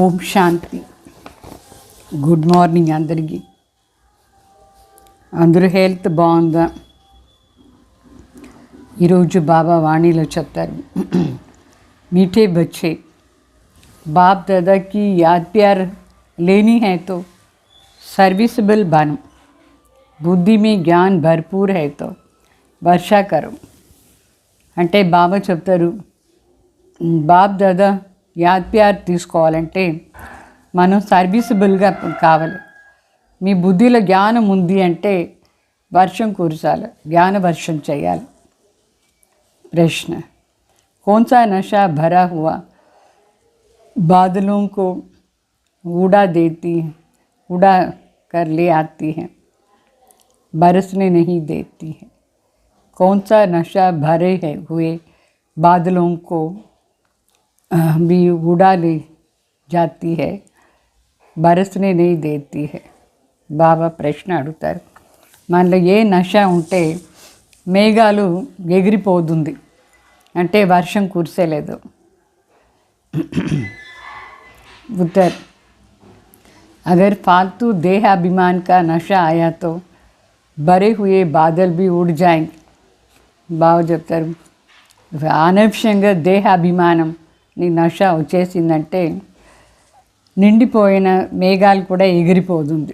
ఓం శాంతి. Good morning అందరికీ. అందరూ health బాగుందా? ఈరోజు బాబా వాణిలో చెప్తారు, मीठे बच्चे बाप दादा की याद प्यार लेनी है तो सर्विसेबल बनो, बुद्धि में ज्ञान भरपूर है तो वर्षा करो. అంటే బాబా చెప్తారు, బాప్ దాదా యాద్ ప్యార్ తీసుకోవాలంటే మనం సర్వీసబుల్గా కావాలి. మీ బుద్ధిలో జ్ఞానం ఉంది అంటే వర్షం కురసాలి, జ్ఞాన వర్షం చేయాలి. प्रश्न, कौन सा नशा भरा हुआ बादलों को उड़ा कर ले आती है, बरसने नहीं देती है. कौन सा नशा भरे हुए बादलों को भी उड़ा ले जाती है, बरसने नहीं देती है. బాబా ప్రశ్న అడుగుతారు, మనలో ఏ నష ఉంటే మేఘాలు ఎగిరిపోతుంది అంటే వర్షం కురిసేలేదు. उत्तर, अगर फालतू देह अभिमान का नशा आया तो भरे हुए बादल भी उड़ जाएंगे. బాగా చెప్తారు, అనవసరంగా దేహ అభిమానం నీ నష వచ్చేసిందంటే నిండిపోయిన మేఘాలు కూడా ఎగిరిపోతుంది,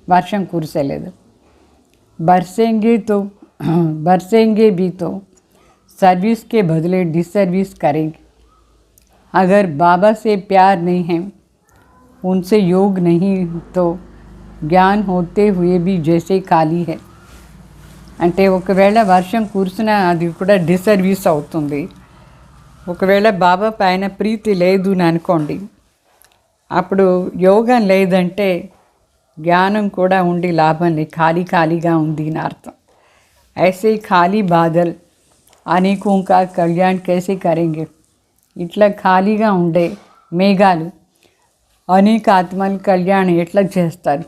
వర్షం కురిసేలేదు. बरसेंगे भी तो सर्विस के बदले डिसर्विस करेंगे. अगर बाबा से प्यार नहीं है, उनसे योग नहीं तो ज्ञान होते हुए भी जैसे खाली है. అంటే ఒకవేళ వర్షం కురిసినా అది కూడా డిసర్వీస్ అవుతుంది. ఒకవేళ బాబా పైన ప్రీతి లేదు అని అనుకోండి, అప్పుడు యోగం లేదంటే జ్ఞానం కూడా ఉండి లాభం లేదు, ఖాళీగా ఉంది అని అర్థం. ऐसे खाली बादल अनेकों का कल्याण कैसे करेंगे. ఇట్లా ఖాళీగా ఉండే మేఘాలు అనేక ఆత్మల కళ్యాణం ఎట్లా చేస్తారు.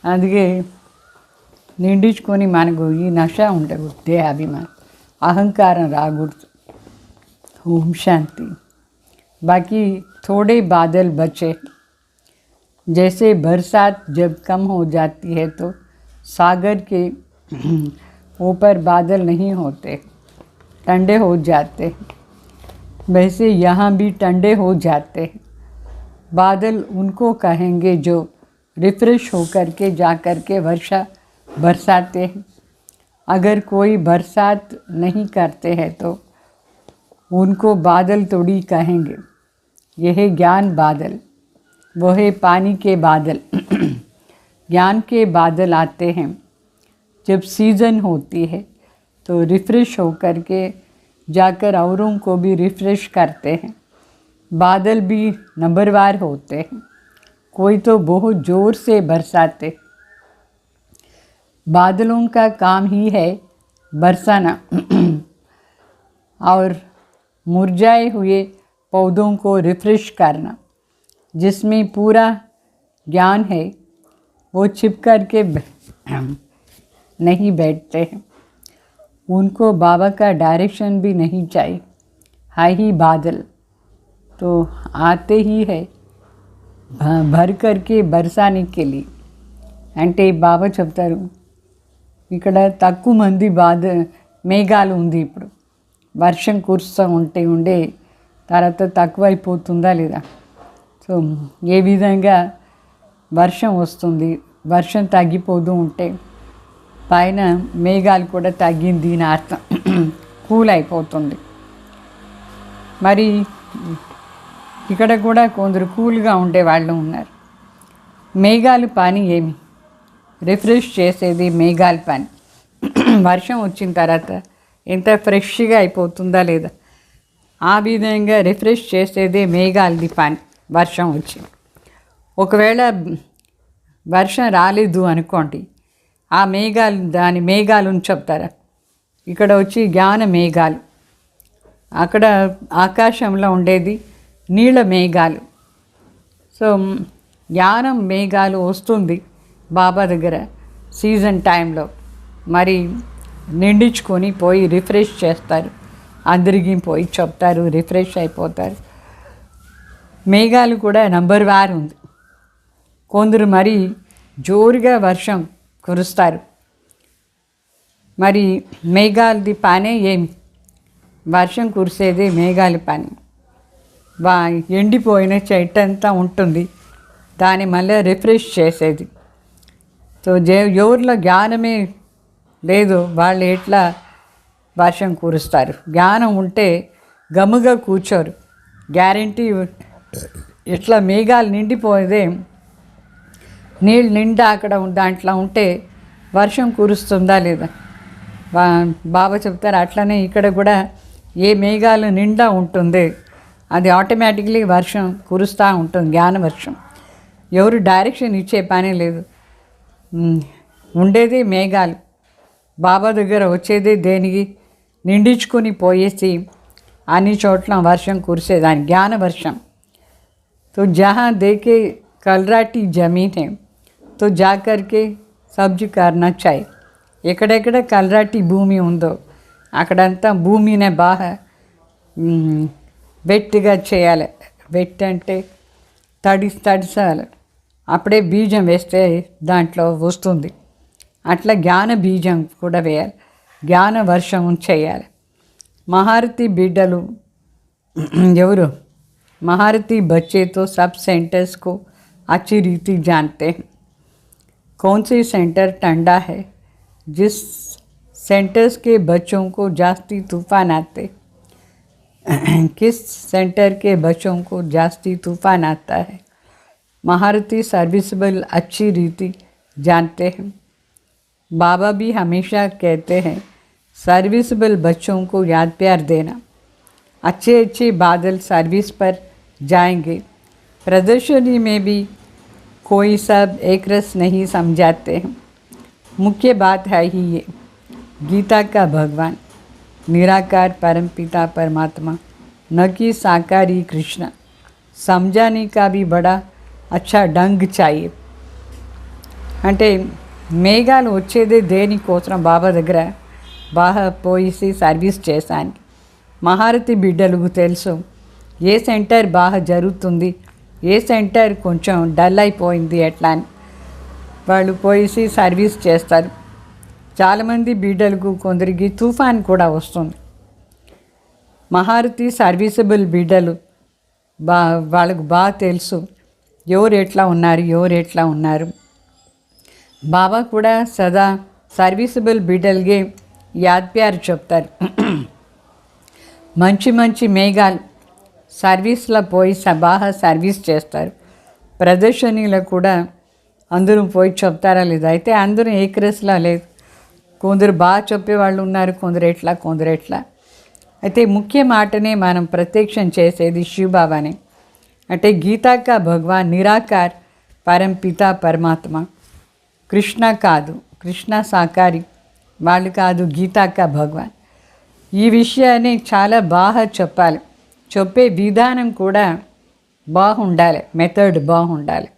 అందుకే నిండించుకొని మనకు ఈ నష ఉండకూడదు, దేహాభిమానం అహంకారం రాకూడదు. ఓం శాంతి. बाकी थोड़े बादल बचे, जैसे बरसात जब कम हो जाती है तो सागर के ऊपर बादल नहीं होते, ठंडे हो जाते, वैसे यहाँ भी ठंडे हो जाते. बादल उनको कहेंगे जो रिफ्रेश होकर के जाकर के वर्षा बरसाते हैं. अगर कोई बरसात नहीं करते हैं तो उनको बादल थोड़ी कहेंगे. यह ज्ञान बादल, वो है पानी के बादल. ज्ञान के बादल आते हैं जब सीज़न होती है तो रिफ़्रेश होकर के जाकर औरों को भी रिफ़्रेश करते हैं. बादल भी नंबरवार होते हैं, कोई तो बहुत ज़ोर से बरसाते. बादलों का काम ही है बरसाना और मुरझाए हुए पौधों को रिफ़्रेश करना. जिसमें पूरा ज्ञान है वो छिप कर के नहीं बैठते हैं, उनको बाबा का डायरेक्शन भी नहीं चाहिए. है ही बादल तो आते ही है भर कर के बरसाने के लिए. అంటే బాబా చెప్తారు, ఇక్కడ తక్కువ మంది మేఘాలు ఉంది, ఇప్పుడు వర్షం కురుస్తూ ఉండే తర్వాత తక్కువైపోతుందా లేదా. సో ఏ విధంగా వర్షం వస్తుంది, వర్షం తగ్గిపోతూ ఉంటే పైన మేఘాలు కూడా తగ్గింది అని అర్థం, కూల్ అయిపోతుంది. మరి ఇక్కడ కూడా కొందరు కూల్గా ఉండే వాళ్ళు ఉన్నారు. మేఘాలు పని ఏమి, రిఫ్రెష్ చేసేది మేఘాల పని. వర్షం వచ్చిన తర్వాత ఎంత ఫ్రెష్గా అయిపోతుందా లేదా, ఆ విధంగా రిఫ్రెష్ చేసేదే మేఘాలది పని. వర్షం వచ్చి ఒకవేళ వర్షం రాలేదు అనుకోండి, ఆ మేఘాలు దాని మేఘాలను చెప్తారా. ఇక్కడ వచ్చి జ్ఞాన మేఘాలు, అక్కడ ఆకాశంలో ఉండేది నీళ్ళ మేఘాలు. సో జ్ఞానం మేఘాలు వస్తుంది బాబా దగ్గర సీజన్ టైంలో, మరి నిండించుకొని పోయి రిఫ్రెష్ చేస్తారు, అందరికీ పోయి చెప్తారు, రిఫ్రెష్ అయిపోతారు. మేఘాలు కూడా నంబర్ వార్ ఉంది. కొందరు మరి జోరుగా వర్షం కురుస్తారు. మరి మేఘాలది పనే ఏమి? వర్షం కురిసేది మేఘాల పని. ఎండిపోయిన చెట్టు అంతా ఉంటుంది, దాన్ని మళ్ళీ రిఫ్రెష్ చేసేది. సో ఎవరిలో జ్ఞానమే లేదు వాళ్ళు ఎట్లా వర్షం కురుస్తారు? జ్ఞానం ఉంటే గమ్ముగా కూర్చోరు. గ్యారంటీ ఎట్లా మేఘాలు నిండిపోయేదే, నీళ్ళు నిండా అక్కడ దాంట్లో ఉంటే వర్షం కురుస్తుందా లేదా? బాబా చెప్తారు అట్లనే ఇక్కడ కూడా ఏ మేఘాలు నిండా ఉంటుంది అది ఆటోమేటిక్లీ వర్షం కురుస్తూ ఉంటుంది, జ్ఞాన వర్షం. ఎవరు డైరెక్షన్ ఇచ్చే పని లేదు. ఉండేది మేఘాలు. బాబా దగ్గర వచ్చేది దేనికి? నిండించుకొని పోయేసి అన్ని చోట్ల వర్షం కురిసేదాన్ని జ్ఞాన వర్షం. तो जहाँ देखे कलराटी ज़मीन है तो जाकर के सब्जी करना चाहिए. ఎక్కడెక్కడ కలరాటి భూమి ఉందో అక్కడంతా భూమిని బాగా వెట్టిగా చేయాలి. వెట్ అంటే తడిసాలి, అప్పుడే బీజం వేస్తే దాంట్లో వస్తుంది. అట్లా జ్ఞాన బీజం కూడా వేయాలి, జ్ఞాన వర్షం చేయాలి. మహారతి బిడ్డలు ఎవరు? महारती बच्चे तो सब सेंटर्स को अच्छी रीति जानते हैं. कौन से सेंटर ठंडा है, जिस सेंटर्स के बच्चों को जास्ती तूफान आते, किस सेंटर के बच्चों को जास्ती तूफान आता है. महारती सर्विसेबल अच्छी रीति जानते हैं. बाबा भी हमेशा कहते हैं सर्विसेबल बच्चों को याद प्यार देना. अच्छे बादल सर्विस पर जाएंगे. प्रदर्शनी में भी कोई सब एक रस नहीं समझाते हैं. मुख्य बात है ही ये, गीता का भगवान निराकार परमपिता परमात्मा, न कि साकारी कृष्ण. समझाने का भी बड़ा अच्छा ढंग चाहिए. అంటే మేఘాలు వచ్చేదే దేనికోసం? బాబా దగ్గర బాగా పోయి సర్వీస్ చేశాను. మహారతి బిడ్డలకు తెలుసు ఏ సెంటర్ బాగా జరుగుతుంది, ఏ సెంటర్ కొంచెం డల్ అయిపోయింది ఎట్లా అని. వాళ్ళు పోయి సర్వీస్ చేస్తారు. చాలామంది బిడ్డలకు కొందరికి తుఫాన్ కూడా వస్తుంది. మహారతి సర్వీసబుల్ బిడ్డలు వాళ్ళకు బాగా తెలుసు ఎవరు ఎట్లా ఉన్నారు. బాబా కూడా సదా సర్వీసబుల్ బిడ్డలకి యాద్ ప్యార్ చెప్తారు. మంచి మేఘాలు సర్వీస్లో పోయి బాగా సర్వీస్ చేస్తారు. ప్రదర్శనలో కూడా అందరూ పోయి చెప్తారా లేదా? అయితే అందరూ ఏకరస్లా లేదు. కొందరు బాగా చెప్పేవాళ్ళు ఉన్నారు, కొందరు ఎట్లా. అయితే ముఖ్య మాటనే మనం ప్రత్యక్షం చేసేది శివబాబానే. అంటే గీతాకా భగవాన్ నిరాకార్ పరంపిత పరమాత్మ. కృష్ణ కాదు, కృష్ణ సాకారి వాళ్ళు కాదు, గీతాకా భగవాన్. ఈ విషయాన్ని చాలా బాగా చెప్పాలి. చెప్పే విధానం కూడా బాగుండాలి, మెథడ్ బాగుండాలి.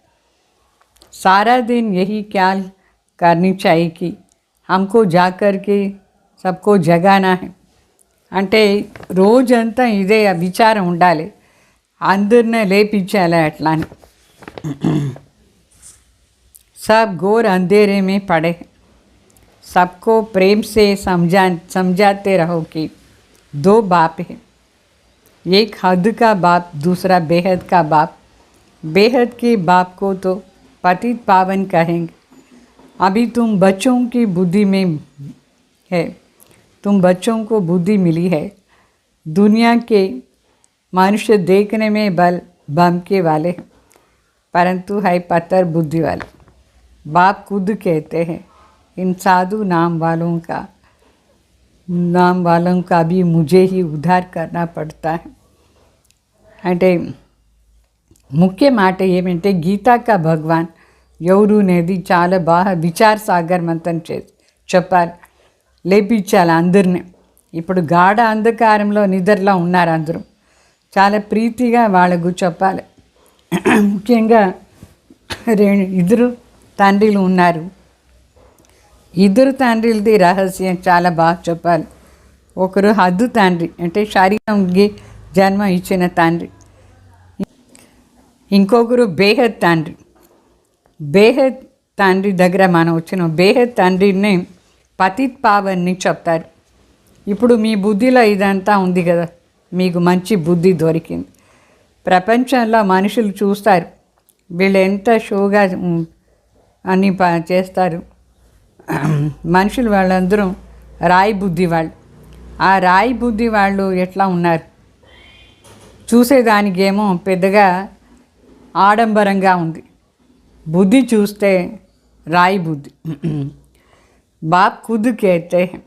सारा दिन यही ख्याल करनी चाहिए कि हमको जाकर के सबको जगाना है. అంటే రోజంతా ఇదే విచారం ఉండాలి, అందరినీ లేపించాలి అట్లా అని. सब घोर अंधेरे में पड़े, सबको प्रेम से समझाते रहो कि दो बाप है, एक हद का बाप, दूसरा बेहद का बाप. बेहद के बाप को तो पतित पावन कहेंगे. अभी तुम बच्चों की बुद्धि में है, तुम बच्चों को बुद्धि मिली है. दुनिया के मनुष्य देखने में बम के वाले, परंतु है पत्थर बुद्धि वाले. बाप खुद कहते हैं इन साधु नाम वालों का भी मुझे ही उद्धार करना पड़ता है. అంటే ముఖ్య మాట ఏమంటే గీతాకా భగవాన్ ఎవరు అనేది చాలా బాగా విచార సాగర్ మంతం చెప్పాలి, లేపించాలి అందరినీ. ఇప్పుడు గాఢ అంధకారంలో నిద్రలో ఉన్నారు అందరూ, చాలా ప్రీతిగా వాళ్ళకు చెప్పాలి. ముఖ్యంగా ఇద్దరు తండ్రులు ఉన్నారు, ఇద్దరు తండ్రులది రహస్యం చాలా బాగా చెప్పాలి. ఒకరు హద్దు తండ్రి అంటే శరీరంకి జన్మ ఇచ్చిన తండ్రి, ఇంకొకరు బేహద్ తండ్రి. బేహద్ తండ్రి దగ్గర మనం వచ్చిన బేహద్ తండ్రిని పతిత్ పావన్ని చెప్తారు. ఇప్పుడు మీ బుద్ధిలో ఇదంతా ఉంది కదా, మీకు మంచి బుద్ధి దొరికింది. ప్రపంచంలో మనుషులు చూస్తారు వీళ్ళు ఎంత షోగా అన్నీ చేస్తారు. మనుషులు వాళ్ళందరూ రాయి బుద్ధి వాళ్ళు. ఆ రాయి బుద్ధి వాళ్ళు ఎట్లా ఉన్నారు చూసేదానికేమో పెద్దగా ఆడంబరంగా ఉంది. బుద్ధి చూస్తే राई बुद्धि। बाप खुद कहते हैं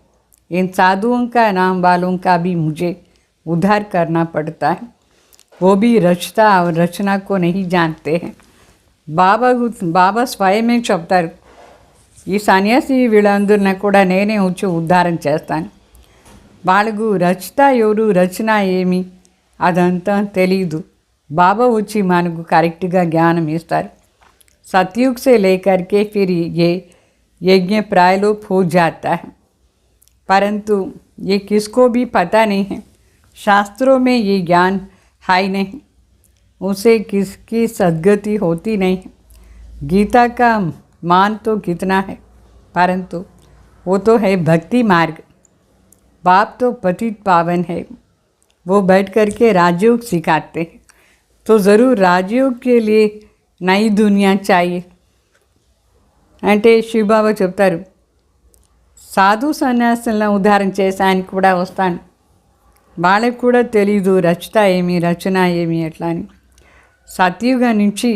इन साधुओं का नाम वालों का भी मुझे उद्धार करना पड़ता है, वो भी रचता और रचना को नहीं जानते हैं। బాబా స్వయమే చెప్తారు, ఈ సన్యాసి వీళ్ళందరినీ కూడా నేనే వచ్చి ఉద్ధారం చేస్తాను. వాళ్ళకు రచత ఎవరు రచన ఏమి అదంతా తెలీదు. బాబా వచ్చి మనకు కరెక్ట్గా జ్ఞానం ఇస్తారు. सतयुग से लेकर के फिर ये यज्ञ प्रायलोप हो जाता है, परंतु ये किसको भी पता नहीं है। शास्त्रों में ये ज्ञान है नहीं, उसे किसकी सद्गति होती नहीं है। गीता का मान तो कितना है, परंतु वो तो है भक्ति मार्ग। बाप तो पतित पावन है, वो बैठ कर के राजयोग सिखाते हैं। तो ज़रूर राजयोग के लिए नई दुनिया चाहिए అంటే శివబాబా చెప్తారు, సాధు సన్యాసులను ఉద్ధారం చేసానికి కూడా వస్తాను. వాళ్ళకి కూడా తెలీదు రచన ఏమి రచన ఏమి ఎట్లా అని. సత్యుగం నుంచి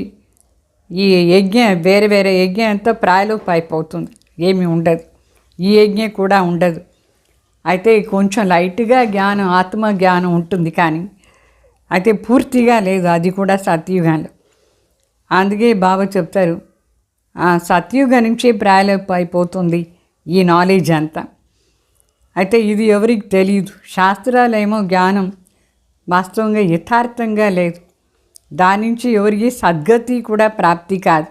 ఈ యజ్ఞ వేరే వేరే యజ్ఞ అంతా ప్రాయలోపు అయిపోతుంది, ఏమి ఉండదు. ఈ యజ్ఞ కూడా ఉండదు. అయితే కొంచెం లైట్గా జ్ఞానం ఆత్మ జ్ఞానం ఉంటుంది, కానీ అయితే పూర్తిగా లేదు, అది కూడా సత్యుగంలో. అందుకే బాబా చెప్తారు, సత్యుగం నుంచి ప్రాయలోపు అయిపోతుంది ఈ నాలెడ్జ్ అంతా. అయితే ఇది ఎవరికి తెలియదు. శాస్త్రాలేమో జ్ఞానం వాస్తవంగా యథార్థంగా లేదు, దాని నుంచి ఎవరికి సద్గతి కూడా ప్రాప్తి కాదు.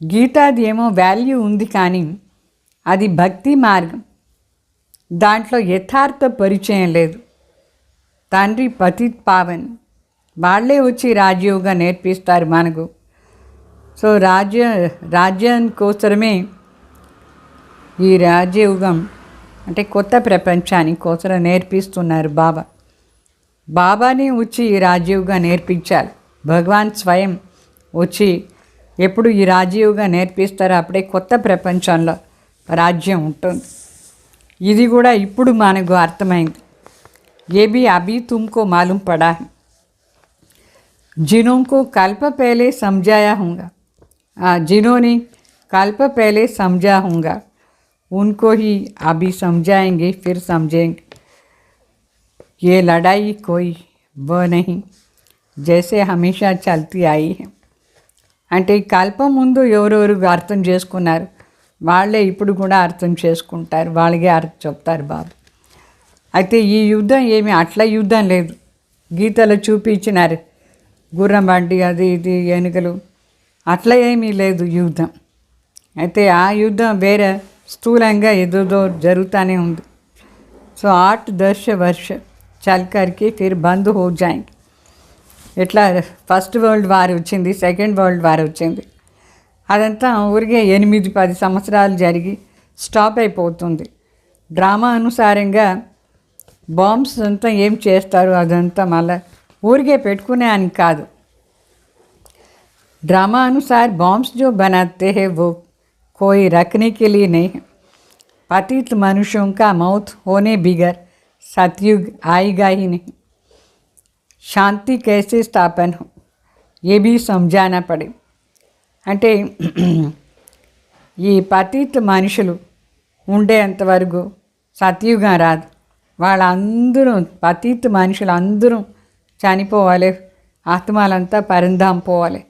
గీతాది ఏమో వాల్యూ ఉంది, కానీ అది భక్తి మార్గం, దాంట్లో యథార్థ పరిచయం లేదు. తండ్రి పతిత్ పావన్ వాళ్ళే వచ్చి రాజయోగా నేర్పిస్తారు మనకు. సో రాజ్యం కోసమే ఈ రాజయోగం అంటే కొత్త ప్రపంచానికి కోసం నేర్పిస్తున్నారు బాబా. బాబానే వచ్చి ఈ రాజయోగా నేర్పించాలి. భగవాన్ స్వయం వచ్చి ఎప్పుడు ఈ రాజయోగా నేర్పిస్తారో అప్పుడే కొత్త ప్రపంచంలో రాజ్యం ఉంటుంది. ఇది కూడా ఇప్పుడు మనకు అర్థమైంది. ये भी अभी तुमको मालूम पड़ा है, जिन्होंने कल्प पहले समझाया होगा, जिन्होंने कल्प पहले समझा होगा उनको ही अभी समझाएंगे, फिर समझेंगे। ये लड़ाई कोई वो नहीं जैसे हमेशा चलती आई है. అంటే కల్పం ముందు ఎవరెవరు అర్థం చేసుకున్నారు వాళ్ళే ఇప్పుడు కూడా అర్థం చేసుకుంటారు, వాళ్ళకే అర్థం చెప్తారు బాబు. అయితే ఈ యుద్ధం ఏమి అట్లా యుద్ధం లేదు. గీతలో చూపించినారు గుర్రం బండి అది ఇది ఎనుకలు, అట్లా ఏమీ లేదు యుద్ధం. అయితే ఆ యుద్ధం వేరే స్థూలంగా ఏదో జరుగుతూనే ఉంది. సో 8-10 वर्ष చల్ కర్కి ఫిర్ బంద్ హో జాయింగ్. ఎట్లా ఫస్ట్ వరల్డ్ వార్ వచ్చింది, సెకండ్ వరల్డ్ వార్ వచ్చింది, అదంతా ఊరికే 8-10 సంవత్సరాలు జరిగి స్టాప్ అయిపోతుంది. డ్రామా అనుసారంగా బాంబ్స్ అంతా ఏం చేస్తారు అదంతా మళ్ళీ ఊరికే పెట్టుకునే అని కాదు. ड्रामा अनुसार बॉम्ब्स जो बनाते हैं वो कोई रखने के लिए नहीं है. पतित मनुष्यों का मौत होने बिगर सतयुग आएगा ही नहीं. शांति कैसे स्थापन हो ये भी समझाना पड़े. అంటే ఈ పతిత మనుషులు ఉండేంతవరకు సత్యుగం రాదు. వాళ్ళందరూ పతిత మనుషులు అందరూ చనిపోవాలి, ఆత్మలంతా పరంధాం పోవాలి,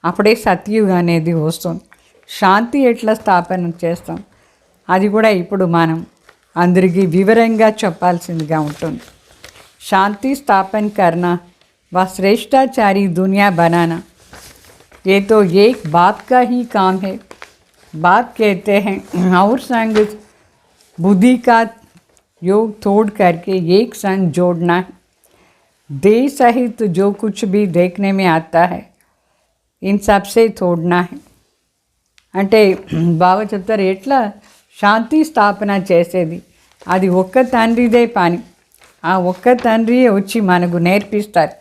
అప్పుడే సత్యుగం అనేది వస్తుంది. శాంతి ఎట్లా స్థాపన చేస్తాం అది కూడా ఇప్పుడు మనం అందరికీ వివరంగా చెప్పాల్సిందిగా ఉంటుంది. శాంతి స్థాపన करना व श्रेष्ठाचारी दुनिया बनाना ये तो एक बाप का ही काम है. बाप कहते हैं और संग बुद्धि का योग तोड़ करके एक संग जोड़ना है. देह सहित जो कुछ भी देखने में आता है इन सबसे तोड़ना है అంటే బాబా చెప్తారు ఎట్లా శాంతి స్థాపన చేసేది, అది ఒక్క తండ్రిదే పని. ఆ ఒక్క తండ్రి వచ్చి మనకు నేర్పిస్తారు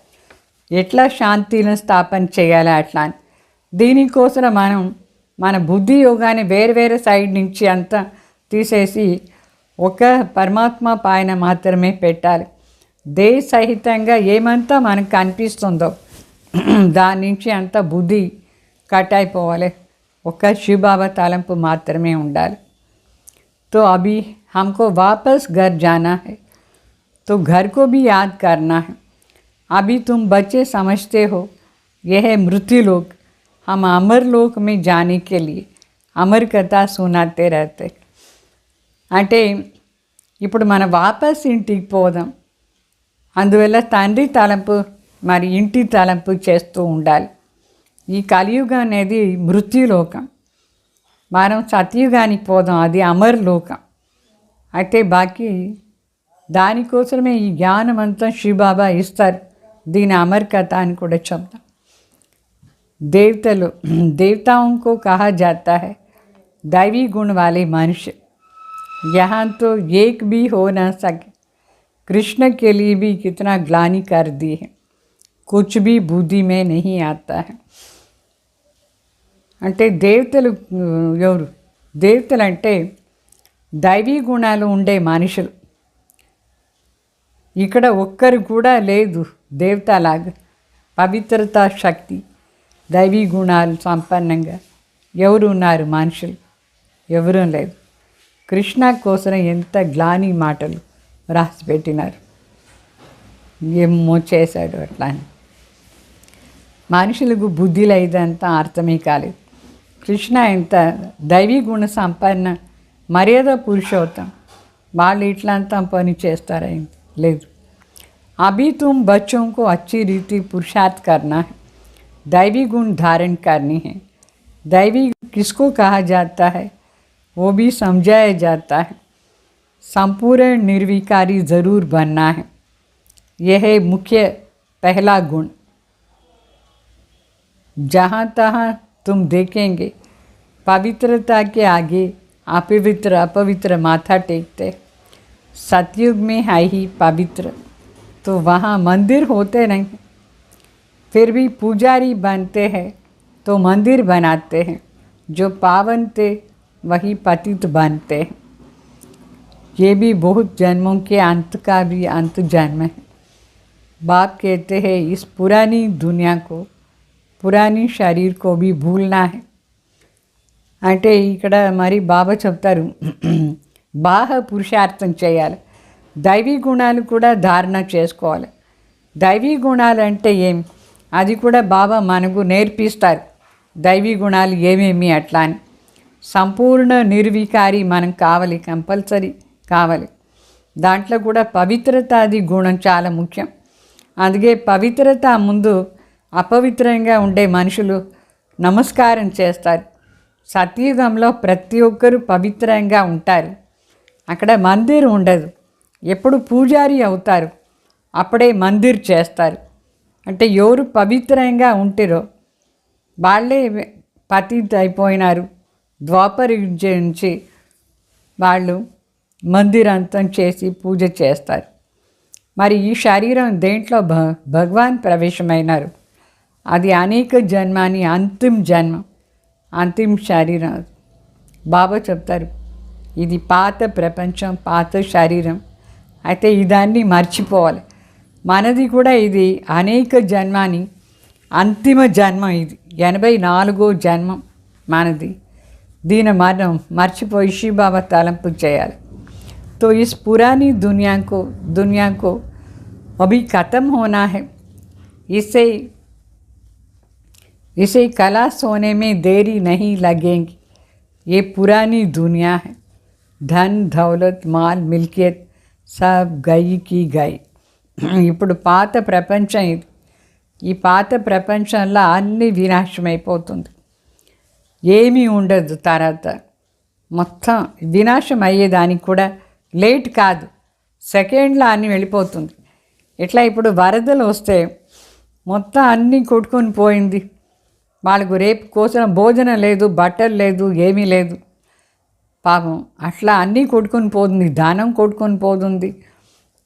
ఎట్లా శాంతిని స్థాపన చేయాలి అట్లా అని. దీనికోసం మనం మన బుద్ధి యోగాన్ని వేరే సైడ్ నుంచి అంతా తీసేసి ఒక పరమాత్మ పైన మాత్రమే పెట్టాలి. దేహ సహితంగా ఏమంతా మనకు కనిపిస్తుందో దాని నుంచి అంతా బుద్ధి కట్ అయిపోవాలి. ఒక शिव बाबा तलंपु मात्रमे ఉండాలి. तो अभी हमको वापस घर जाना है, तो घर को भी याद करना है. अभी तुम बच्चे समझते हो यह है मृत्यु लोक, हम अमर लोक में जाने के लिए अमर कथा सुनाते रहते. అంటే ఇప్పుడు మనం వాపస్ ఇంటికి పోదాం. అందువల్ల తండ్రి తలంపు మరి ఇంటి తలంపు చేస్తూ ఉండాలి. ఈ కలియుగం అనేది మృత్యులోకం, మనం సత్యుగానికి పోదాం, అది అమర్లోకం. అయితే బాకీ దానికోసమే ఈ జ్ఞానం అంతా శివబాబా ఇస్తారు. దీని అమర్ కథ అని కూడా చెప్తాం. देवतलों देवताओं को कहा जाता है दैवी गुण वाले मनुष्य. यहाँ तो एक भी हो ना सके. कृष्ण के लिए भी कितना ग्लानि कर दी है, कुछ भी बुद्धि में नहीं आता है. అంటే దేవతలు ఎవరు? దేవతలు అంటే దైవీ గుణాలు ఉండే మనుషులు. ఇక్కడ ఒక్కరు కూడా లేదు దేవతలాగా పవిత్రత శక్తి దైవీ గుణాలు సంపన్నంగా ఎవరు ఉన్నారు? మనుషులు ఎవరూ లేదు. కృష్ణ కోసం ఎంత గ్లాని మాటలు రాసి పెట్టినారు, ఏమో చేశాడు అట్లా అని. మనుషులకు బుద్ధి లేదంతా అర్థమే కాలేదు. కృష్ణ ఎంత దైవీ గుణ సంపన్న మర్యాద పురుషోత్తం, వాళ్ళు ఇట్లంతా పని చేస్తారా? లేదు. अभी तुम बच्चों को अच्छी रीति पुरुषार्थ करना है, दैवी गुण धारण करनी है. दैवी किसको कहा जाता है वो भी समझाया जाता है. संपूर्ण निर्विकारी ज़रूर बनना है, यह है मुख्य पहला गुण. जहाँ तहाँ तुम देखेंगे पवित्रता के आगे अपवित्र माथा टेकते. सतयुग में है ही पवित्र, तो वहाँ मंदिर होते नहीं, फिर भी पुजारी बनते हैं तो मंदिर बनाते हैं. जो पावन थे वही पतित बनते हैं. ये भी बहुत जन्मों के अंत का भी अंत जन्म है. बाप कहते हैं इस पुरानी दुनिया को, पुरानी शरीर को भी भूलना है. అంటే ఇక్కడ మరి బాబా చెప్తారు బాహ పురుషార్థం చేయాలి, దైవీ గుణాలు కూడా ధారణ చేసుకోవాలి. దైవీ గుణాలు అంటే ఏం, అది కూడా బాబా మనకు నేర్పిస్తారు. దైవీ గుణాలు ఏమేమి అట్లా అని. సంపూర్ణ నిర్వికారి మనం కావాలి, కంపల్సరీ కావాలి. దాంట్లో కూడా పవిత్రత అది గుణం చాలా ముఖ్యం. అందుకే పవిత్రత ముందు అపవిత్రంగా ఉండే మనుషులు నమస్కారం చేస్తారు. సత్యుగంలో ప్రతి ఒక్కరూ పవిత్రంగా ఉంటారు. అక్కడ మందిర్ ఉండదు, ఎప్పుడు పూజారి అవుతారు, అప్పుడే మందిర్ చేస్తారు. అంటే ఎవరు పవిత్రంగా ఉంటారో వాళ్ళే పతిత అయిపోయినారు. ద్వాపర నుంచి వాళ్ళు మందిరంతం చేసి పూజ చేస్తారు. మరి ఈ శరీరం దేంట్లో భగవాన్ ప్రవేశమైనారు, అది అనేక జన్మాని అంతిమ జన్మ, అంతిమ శరీరం. బాబా చెప్తారు ఇది పాత ప్రపంచం, పాత శరీరం. అయితే ఇదాన్ని మర్చిపోవాలి. మనది కూడా ఇది అనేక జన్మాని అంతిమ జన్మ, ఇది 84వ జన్మం మనది. దీని మనం మర్చిపోయి శివ బాబా తలంపు చేయాలి. तो इस पुरानी दुनिया को अभी ख़त्म होना है. इसे खलास होने में देरी नहीं लगेगी. ये पुरानी दुनिया है, धन दौलत माल मिल्कियत सब गई की गई. ఇప్పుడు పాత ప్రపంచం ఇది. ఈ పాత ప్రపంచంలో అన్ని వినాశమైపోతుంది, ఏమీ ఉండదు. తర్వాత మొత్తం వినాశం అయ్యేదానికి కూడా లేట్ కాదు, సెకండ్లో అన్నీ వెళ్ళిపోతుంది. ఇట్లా ఇప్పుడు వరదలు వస్తే మొత్తం అన్నీ కొట్టుకొని పోయింది, వాళ్ళకు రేపు కోసం భోజనం లేదు, బట్టలు లేదు, ఏమీ లేదు. పాపం అట్లా అన్నీ కొట్టుకొని పోతుంది, దానం కొట్టుకొని పోతుంది.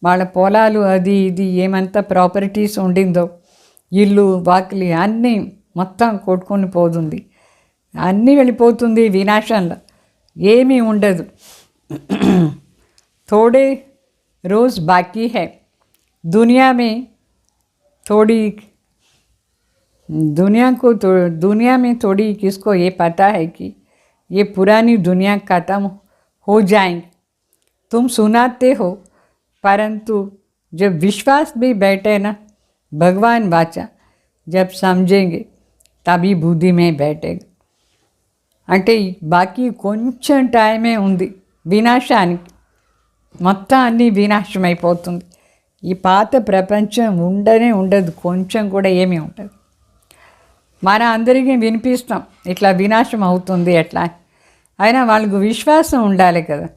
వాళ్ళ పొలాలు అది ఇది ఏమంతా ప్రాపర్టీస్ ఉండిందో, ఇల్లు వాకిలి అన్నీ మొత్తం కొట్టుకొని పోతుంది. అన్నీ వెళ్ళిపోతుంది వినాశంలో, ఏమీ ఉండదు. थोड़े रोज़ बाकी है दुनिया में, दुनिया में थोड़ी किसको ये पता है कि ये पुरानी दुनिया ख़त्म हो जाएंगे. तुम सुनाते हो, परंतु जब विश्वास भी बैठे ना, भगवान वाचा जब समझेंगे तभी बुद्धि में बैठेगा. అంటే బాకీ కొంచెం టైమే ఉంది వినాశానికి. మొత్తం అన్నీ వినాశమైపోతుంది. ఈ పాత ప్రపంచం ఉండదు, కొంచెం కూడా ఏమీ ఉండదు. మన అందరికీ వినిపిస్తాం ఇట్లా వినాశం అవుతుంది ఎట్లా, అయినా వాళ్ళకు విశ్వాసం ఉండాలి కదా.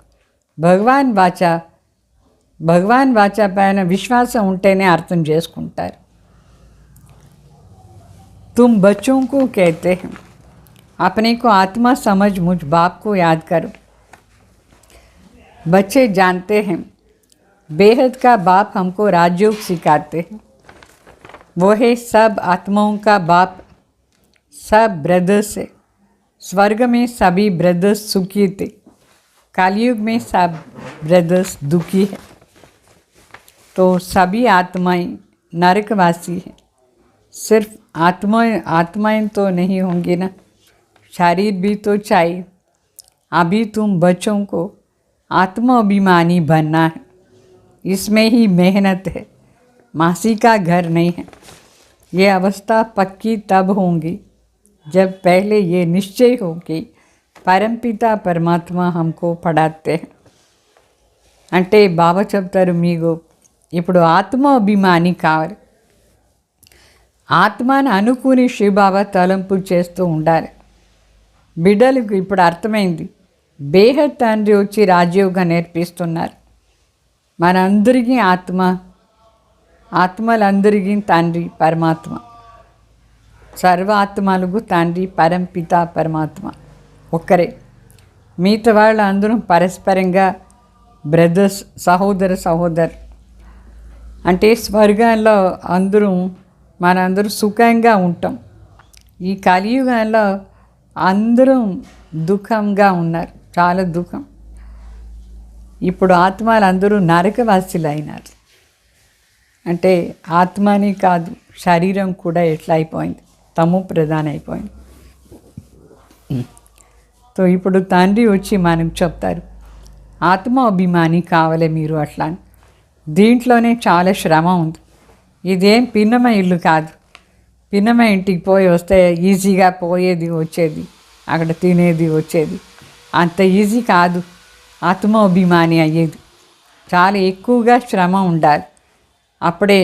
భగవాన్ వాచ పైన విశ్వాసం ఉంటేనే అర్థం చేసుకుంటారు. तुम बच्चों को कहते हैं, अपने को आत्मा समझ मुझ बाप को याद करो. बच्चे जानते हैं बेहद का बाप हमको राजयोग सिखाते हैं. वो है सब आत्माओं का बाप, सब ब्रदर्स है. स्वर्ग में सभी ब्रदर्स सुखी थे, कलयुग में सब ब्रदर्स दुखी है. तो सभी आत्माएं नरकवासी हैं. सिर्फ आत्माएं तो नहीं होंगी ना, शरीर भी तो चाहिए. अभी तुम बच्चों को आत्माभिमानी बनना है, इसमें ही मेहनत है, मासी का घर नहीं है. ये अवस्था पक्की तब होंगी जब पहले ये निश्चय हो कि परमपिता परमात्मा हमको पढ़ाते हैं. అంటే బాబా చెప్తారు, మీకు ఇప్పుడు ఆత్మాభిమాని కావాలి. ఆత్మను అనుకుని శివబాబా తలంపు చేస్తూ ఉండాలి. బిడ్డలకు ఇప్పుడు అర్థమైంది, బేహద్ తండ్రి వచ్చి రాజయోగం నేర్పిస్తున్నారు. మనందరికీ ఆత్మలందరికీ తండ్రి పరమాత్మ, సర్వ ఆత్మలకు తండ్రి పరంపిత పరమాత్మ ఒక్కరే. మిగతా వాళ్ళు అందరం పరస్పరంగా బ్రదర్స్, సహోదరు. అంటే స్వర్గంలో మనందరూ సుఖంగా ఉంటాం. ఈ కలియుగంలో అందరం దుఃఖంగా ఉన్నారు, చాలా దుఃఖం. ఇప్పుడు ఆత్మలు అందరూ నరకవాసులు అయినారు. అంటే ఆత్మని కాదు, శరీరం కూడా ఎట్లా అయిపోయింది, తము ప్రధాన అయిపోయింది. సో ఇప్పుడు తండ్రి వచ్చి మనకు చెప్తారు, ఆత్మ అభిమాని కావాలి మీరు అట్లా. దీంట్లోనే చాలా శ్రమ ఉంది. ఇదేం పిన్నమ ఇల్లు కాదు. పిన్నమ ఇంటికి పోయి వస్తే ఈజీగా పోయేది వచ్చేది, అక్కడ తినేది వచ్చేది, అంత ఈజీ కాదు ఆత్మాభిమాని అయ్యేది. చాలా ఎక్కువగా శ్రమ ఉండాలి, అప్పుడే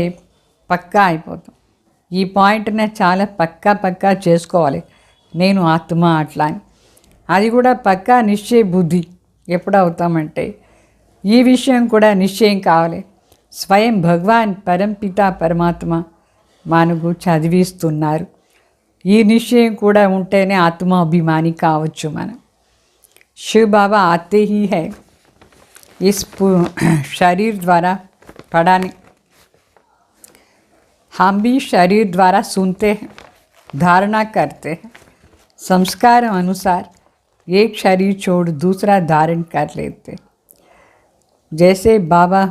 పక్కా అయిపోతాం. ఈ పాయింట్ని చాలా పక్కా చేసుకోవాలి, నేను ఆత్మ అట్లా అని. అది కూడా పక్కా నిశ్చయ బుద్ధి ఎప్పుడు అవుతామంటే, ఈ విషయం కూడా నిశ్చయం కావాలి. స్వయం భగవాన్ పరంపిత పరమాత్మ మనకు చదివిస్తున్నారు. ఈ నిశ్చయం కూడా ఉంటేనే ఆత్మాభిమాని కావచ్చు మనం. शिव बाबा आते ही है इस शरीर द्वारा पढ़ाने. हम भी शरीर द्वारा सुनते हैं, धारणा करते हैं. संस्कार अनुसार एक शरीर छोड़ दूसरा धारण कर लेते. जैसे बाबा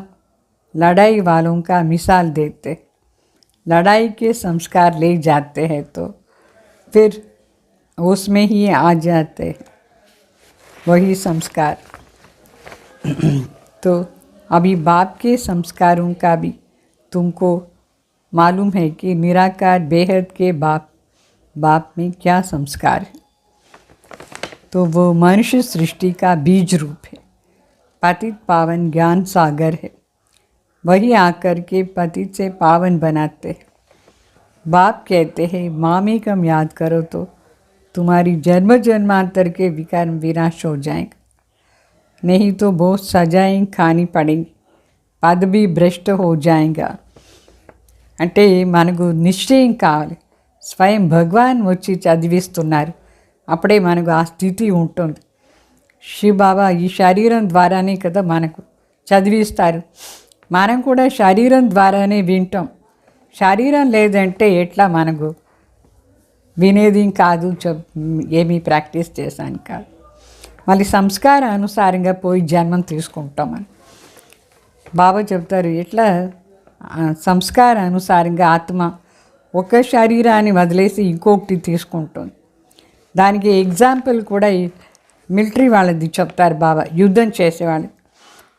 लड़ाई वालों का मिसाल देते, लड़ाई के संस्कार ले जाते हैं तो फिर उसमें ही आ जाते हैं वही संस्कार. तो अभी बाप के संस्कारों का भी तुमको मालूम है कि निराकार बेहद के बाप में क्या संस्कार है. तो वो मनुष्य सृष्टि का बीज रूप है, पतित पावन ज्ञान सागर है. वही आकर के पतित से पावन बनाते हैं. बाप कहते हैं मामेकम याद करो तो तुम्हारी जन्म जन्मांतर के विकार विनाश हो जाएंगे, नहीं तो बहुत सजाएं खानी पड़ेंगी, पद भी भ्रष्ट हो जाएगा. అంటే మనకు నిశ్చయం కావాలి, స్వయం భగవాన్ వచ్చి చదివిస్తున్నారు. అప్పుడే మనకు ఆ స్థితి ఉంటుంది. శివబాబా ఈ శరీరం ద్వారానే కదా మనకు చదివిస్తారు. మనం కూడా శరీరం ద్వారానే వింటాం. శరీరం లేదంటే ఎట్లా మనకు వినేది కాదు, ఏమీ ప్రాక్టీస్ చేశాను కాదు. మళ్ళీ సంస్కార అనుసారంగా పోయి జన్మం తీసుకుంటామని బాబా చెప్తారు. ఇట్లా సంస్కార అనుసారంగా ఆత్మ ఒక శరీరాన్ని వదిలేసి ఇంకొకటి తీసుకుంటుంది. దానికి ఎగ్జాంపుల్ కూడా మిలిటరీ వాళ్ళది చెప్తారు బాబా. యుద్ధం చేసేవాళ్ళు,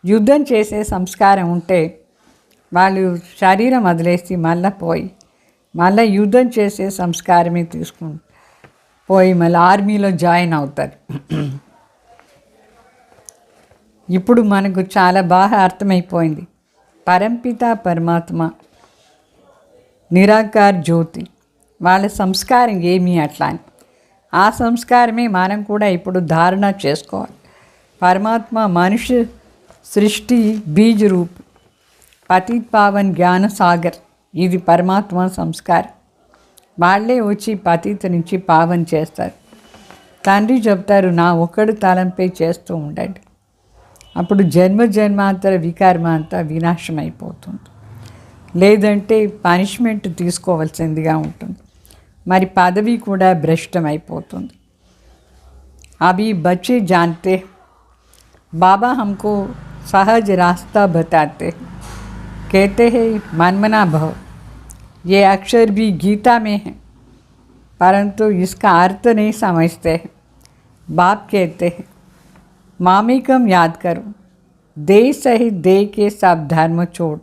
యుద్ధం చేసే సంస్కారం ఉంటే వాళ్ళు శరీరం వదిలేసి మళ్ళీ యుద్ధం చేసే సంస్కారమే తీసుకుని పోయి మళ్ళీ ఆర్మీలో జాయిన్ అవుతారు. ఇప్పుడు మనకు చాలా బాగా అర్థమైపోయింది. పరంపిత పరమాత్మ నిరాకార్ జ్యోతి వాళ్ళ సంస్కారం ఏమీ అట్లా అని ఆ సంస్కారమే మనం కూడా ఇప్పుడు ధారణ చేసుకోవాలి. పరమాత్మ మనుష్య సృష్టి బీజ్ రూప్ పతిత్ పావన్ జ్ఞాన సాగర్, ఇది పరమాత్మ సంస్కారం. వాళ్ళే వచ్చి పతిత నుంచి పావన్ చేస్తారు. తండ్రి చెప్తారు, నా ఒక్కడు తలంపై చేస్తూ ఉండండి. అప్పుడు జన్మ జన్మాంతర వికారం అంతా వినాశం అయిపోతుంది. లేదంటే పనిష్మెంట్ తీసుకోవాల్సిందిగా ఉంటుంది. మరి పదవి కూడా భ్రష్టం అయిపోతుంది. అవి బच्चे जानते बाबा हमको सहज रास्ता बताते, कहते हैं मनमना भव. ये अक्षर भी गीता में है, परंतु इसका अर्थ नहीं समझते हैं. बाप कहते हैं मामिकम याद करो, देह सहित देह के सब धर्म छोड़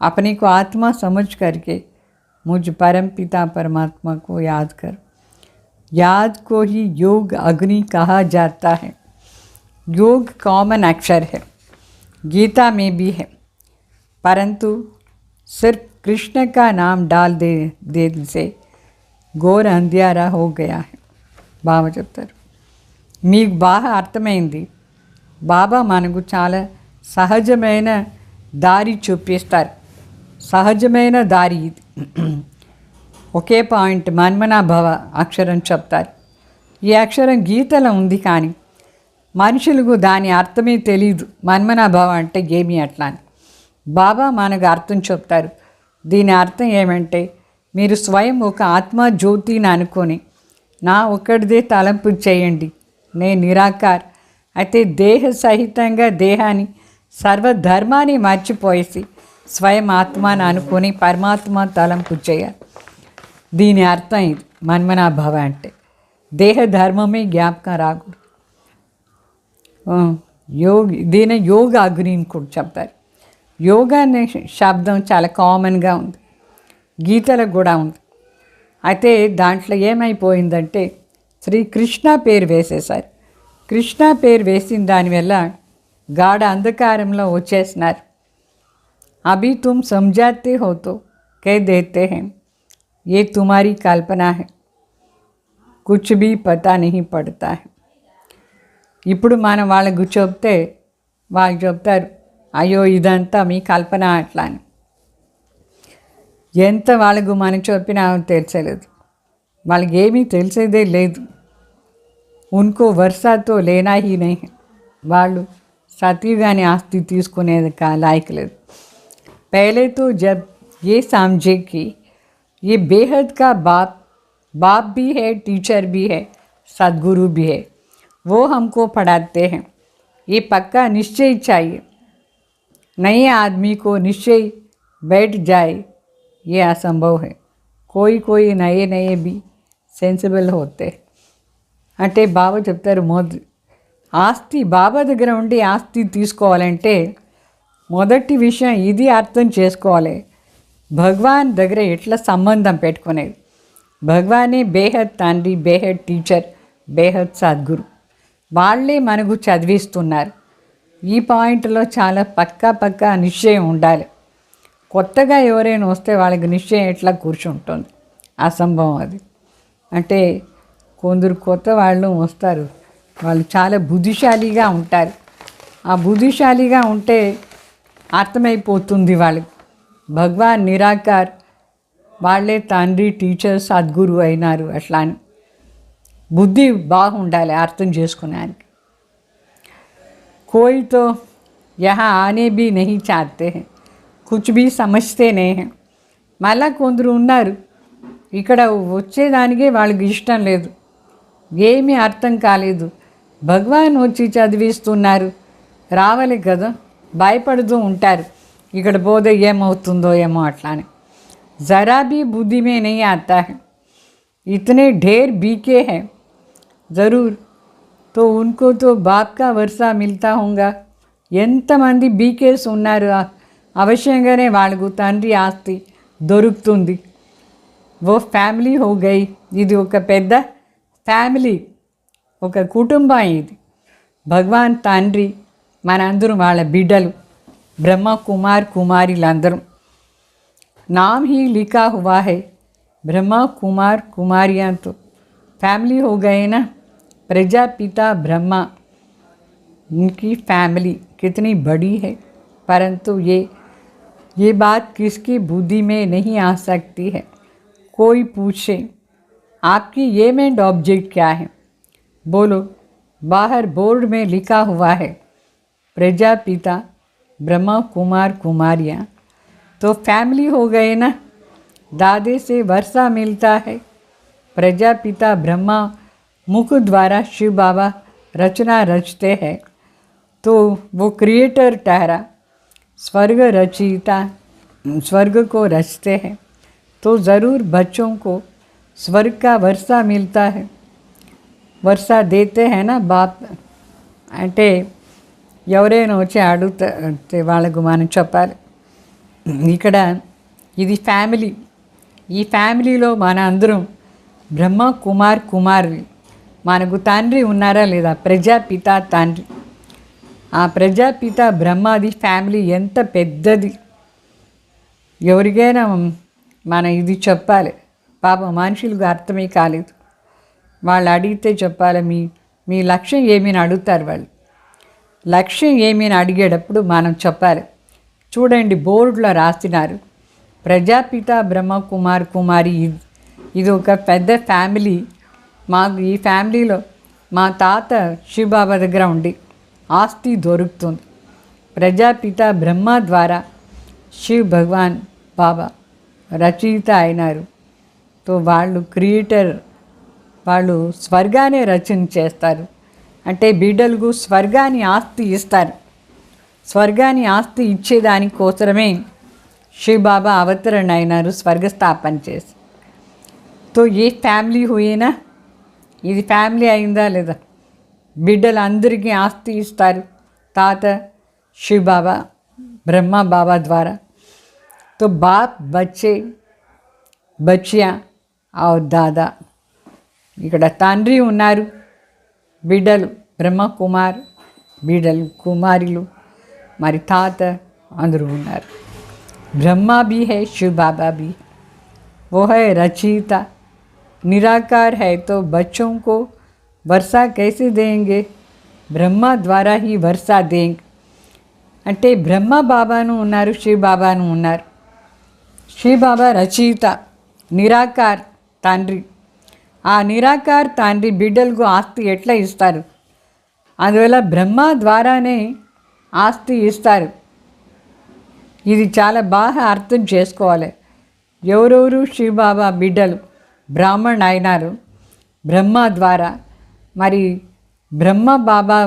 अपने को आत्मा समझ करके मुझ परम पिता परमात्मा को याद कर. याद को ही योग अग्नि कहा जाता है. योग कॉमन अक्षर है, गीता में भी है, परंतु सिर्फ कृष्ण का नाम डाल देने से घोर अंधियारा हो गया है. బాబా చెప్తారు, మీకు బాగా అర్థమైంది. బాబా మనకు చాలా సహజమైన దారి చూపిస్తారు. సహజమైన దారి ఇది. ఒకే పాయింట్ మన్మనా భవ అక్షరం చెప్తారు. ఈ అక్షరం గీతలో ఉంది, కానీ మనుషులకు దాని అర్థమే తెలియదు. మన్మనా భవ అంటే ఏమి అట్లా అని బాబా మనకు అర్థం చెప్తారు. దీని అర్థం ఏమంటే, మీరు స్వయం ఒక ఆత్మ జ్యోతిని అనుకొని నా ఒక్కడిదే తలంపు చేయండి. నేను నిరాకార్ అయితే దేహ సహితంగా దేహాన్ని సర్వధర్మాన్ని మర్చిపోయేసి స్వయం ఆత్మని అనుకొని పరమాత్మ తలంపు చేయాలి. దీని అర్థం ఇది మన్మనా భవ అంటే. దేహ ధర్మమే జ్ఞాపకం రాకూడదు. దీని యోగ అగ్నిని కూడా చెప్తారు. యోగా అనే శబ్దం చాలా కామన్గా ఉంది, గీతలకు కూడా ఉంది. అయితే దాంట్లో ఏమైపోయిందంటే శ్రీకృష్ణ పేరు వేసేశారు. కృష్ణ పేరు వేసిన దానివల్ల గాఢ అంధకారంలో వచ్చేసినారు. अभी तुम समझाते हो तो कह देते हैं ये तुम्हारी कल्पना है, कुछ भी पता नहीं पड़ता है. ఇప్పుడు మనం వాళ్ళకు చెప్తే వాళ్ళు చెప్తారు, అయ్యో ఇదంతా మీ కల్పన అట్లా అని. ఎంత వాళ్ళకు మనం చెప్పినా తెలిసేలేదు. వాళ్ళకి ఏమీ తెలిసేదే లేదు. ఉన్కో వర్షాతో లేనా హీ నహీ. వాళ్ళు సతీగాని ఆస్తి తీసుకునేది లాయక్ లేదు. पहले तो जब ये समझे कि ये बेहद का बाप भी है, टीचर भी है, सद्गुरु भी है, वो हमको पढ़ाते हैं. ये पक्का निश्चय चाहिए. नए आदमी को निश्चय बैठ जाए ये असंभव है. कोई नए भी सेंसिबल होते. అంటే బాబా చెప్తారు, ఆస్తి బాబా దగ్గర ఉండి ఆస్తి తీసుకోవాలంటే మొదటి విషయం ఇది అర్థం చేసుకోవాలి, భగవాన్ దగ్గర ఎట్లా సంబంధం పెట్టుకునేది. భగవానే బేహద్ తండ్రి, బేహద్ టీచర్, బేహద్ సద్గురు. వాళ్ళే మనకు చదివిస్తున్నారు. ఈ పాయింట్లో చాలా పక్కా నిశ్చయం ఉండాలి. కొత్తగా ఎవరైనా వస్తే వాళ్ళకి నిశ్చయం ఎట్లా కూర్చుంటుంది, అసంభవం అది. అంటే కొందరు కొత్త వాళ్ళు వస్తారు, వాళ్ళు చాలా బుద్ధిశాలిగా ఉంటారు. ఆ బుద్ధిశాలిగా ఉంటే అర్థమైపోతుంది వాళ్ళకి భగవాన్ నిరాకార్ వాళ్ళే తండ్రి టీచర్ సద్గురు అయినారు. అట్లా అని బుద్ధి బాగుండాలి అర్థం చేసుకునేదానికి. कोई तो यहाँ आने भी नहीं चाहते हैं, कुछ भी समझते नहीं हैं. మళ్ళా కొందరు ఉన్నారు ఇక్కడ వచ్చేదానికే వాళ్ళకి ఇష్టం లేదు, ఏమీ అర్థం కాలేదు. భగవాన్ వచ్చి చదివిస్తున్నారు, రావాలి కదా, భయపడుతూ ఉంటారు ఇక్కడ పోతే ఏమవుతుందో ఏమో అట్లా అని. జరా भी बुद्धि में नहीं आता है, इतने ढेर बीके हैं, ज़रूर तो उनको तो बाप का वर्षा मिलता होगा. ఎంతమంది బీకేస్ ఉన్నారు, అవశ్యంగానే వాళ్ళకు తండ్రి ఆస్తి దొరుకుతుంది. ఓ ఫ్యామిలీ హో గై, ఇది ఒక పెద్ద ఫ్యామిలీ, ఒక కుటుంబం ఇది. భగవాన్ తండ్రి మనందరం వాళ్ళ బిడ్డలు, బ్రహ్మ కుమార్ కుమారిలందరం. नाम ही लिखा हुआ है ब्रह्मा कुमार कुमारियाँ, तो फैमिली हो गए ना. प्रजापिता ब्रह्मा, उनकी फैमिली कितनी बड़ी है, परंतु ये बात किसकी बुद्धि में नहीं आ सकती है. कोई पूछे आपकी ये मेन ऑब्जेक्ट क्या है, बोलो बाहर बोर्ड में लिखा हुआ है प्रजापिता ब्रह्मा कुमार कुमारियाँ. तो फैमिली हो गए ना, दादे से वर्षा मिलता है. प्रजापिता ब्रह्मा मुख द्वारा शिव बाबा रचना रचते हैं, तो वो क्रिएटर ठहरा, स्वर्ग रचयिता स्वर्ग को रचते हैं. तो ज़रूर बच्चों को स्वर्ग का वर्षा मिलता है. वर्षा देते हैं ना बाप. అంటే ఎవరైనా వచ్చి అడిగితే వాళ్ళకు మనం చెప్పాలి, ఇక్కడ ఇది ఫ్యామిలీ, ఈ ఫ్యామిలీలో మన అందరం బ్రహ్మ కుమార్ కుమారి. మనకు తండ్రి ఉన్నారా లేదా, ప్రజాపిత తండ్రి. ఆ ప్రజాపిత బ్రహ్మాది ఫ్యామిలీ ఎంత పెద్దది. ఎవరికైనా మనం ఇది చెప్పాలి, పాప మనుషులకు అర్థమే కాలేదు, వాళ్ళు అడిగితే చెప్పాలి. మీ లక్ష్యం ఏమీని అడుగుతారు వాళ్ళు. లక్ష్యం ఏమీని అడిగేటప్పుడు మనం చెప్పాలి. చూడండి బోర్డులో రాసినారు, ప్రజాపిత బ్రహ్మ కుమార్ కుమారి. ఇది ఒక పెద్ద ఫ్యామిలీ. మాకు ఈ ఫ్యామిలీలో మా తాత శివబాబా దగ్గర ఉండి ఆస్తి దొరుకుతుంది. ప్రజాపిత బ్రహ్మ ద్వారా శివ్ భగవాన్ బాబా రచయిత అయినారు. తో వాళ్ళు క్రియేటర్, వాళ్ళు స్వర్గాన్ని రచన చేస్తారు. అంటే బిడ్డలకు స్వర్గాన్ని ఆస్తి ఇస్తారు. స్వర్గాన్ని ఆస్తి ఇచ్చేదానికోసమే శివ్ బాబా అవతరణ అయినారు, స్వర్గస్థాపన చేసి. తో ఏ ఫ్యామిలీ హుయేనా, ఇది ఫ్యామిలీ అయిందా లేదా. బిడ్డలందరికీ ఆస్తి ఇస్తారు తాత శివ్ బాబా బ్రహ్మ బాబా ద్వారా. తో బాప్ బచ్చే బచ్చియా ఔర్ దాదా. ఇక్కడ తండ్రి ఉన్నారు, బిడ్డలు బ్రహ్మ కుమార్, బిడ్డలు కుమారులు, మరి తాత అందరూ ఉన్నారు. ब्रह्मा भी है, शिव बाबा भी, वो है रचयिता. निराकार है तो बच्चों को वर्षा कैसे देंगे, ब्रह्मा द्वारा ही वर्षा देंगे. అంటే బ్రహ్మ బాబాను ఉన్నారు, శివ్ బాబాను ఉన్నారు. శివ్ బాబా రచయిత, నిరాకార్ తండ్రి. ఆ నిరాకార్ తండ్రి బిడ్డలకు ఆస్తి ఎట్లా ఇస్తారు, అందువల్ల బ్రహ్మ ద్వారానే ఆస్తి ఇస్తారు. ఇది చాలా బాగా అర్థం చేసుకోవాలి. ఎవరెవరు శివ్ బాబా బిడ్డలు బ్రాహ్మణ్ అయినారు బ్రహ్మ ద్వారా. మరి బ్రహ్మ బాబా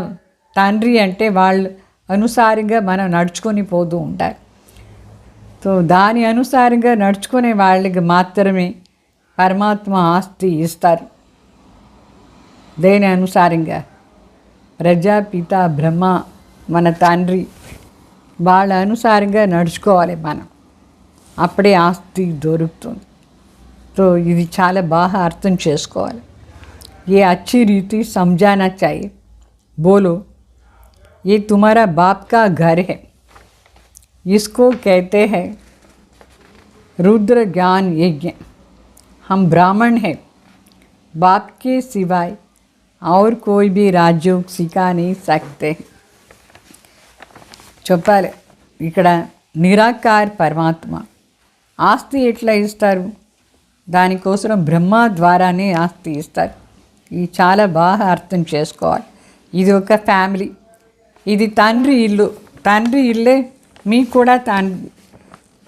తండ్రి అంటే వాళ్ళు అనుసారంగా మనం నడుచుకొని పోతూ ఉంటారు. సో దాని అనుసారంగా నడుచుకునే వాళ్ళకి మాత్రమే పరమాత్మ ఆస్తి ఇస్తారు. దేని అనుసారంగా, ప్రజాపిత బ్రహ్మ మన తండ్రి, వాళ్ళ అనుసారంగా నడుచుకోవాలి మనం, అప్పుడే ఆస్తి దొరుకుతుంది. तो ఇది చాలా బాగా అర్థం చేసుకోవాలి. ये अच्छी रीति समझाना चाहिए. बोलो ये तुम्हारा बाप का घर है, इसको कहते हैं रुद्र ज्ञान यज्ञ. हम ब्राह्मण हैं, बाप के सिवाय और कोई भी राजयोग सिखा नहीं सकते. చెప్పాలి ఇక్కడ నిరాకార్ పరమాత్మ ఆస్తి ఎట్లా ఇస్తారు, దానికోసం బ్రహ్మ ద్వారానే ఆస్తి ఇస్తారు. ఇది చాలా బాగా అర్థం చేసుకోవాలి. ఇది ఒక ఫ్యామిలీ, ఇది తండ్రి ఇల్లు. తండ్రి ఇల్లే మీకు కూడా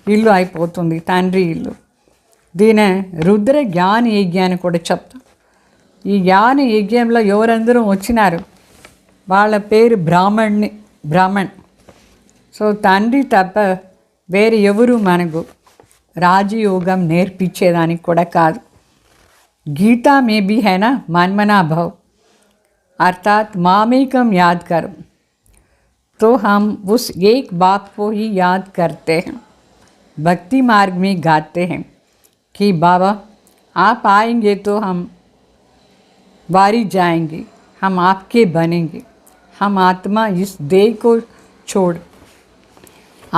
ఇల్లు అయిపోతుంది, తండ్రి ఇల్లు. దీని రుద్ర జ్ఞాన యజ్ఞాన్ని కూడా చెప్తాం. ఈ జ్ఞాన యజ్ఞంలో ఎవరందరూ వచ్చినారు, వాళ్ళ పేరు బ్రాహ్మణ్. సో తండ్రి తప్ప వేరే ఎవరు మనకు రాజయోగం నేర్పించేదానికి కూడా కాదు. गीता में भी है ना मनमना भव, अर्थात मामेकम याद करो. तो हम उस एक बात को ही याद करते हैं. भक्ति मार्ग में गाते हैं कि बाबा आप आएंगे तो हम वारी जाएंगे, हम आपके बनेंगे. हम आत्मा इस देह को छोड़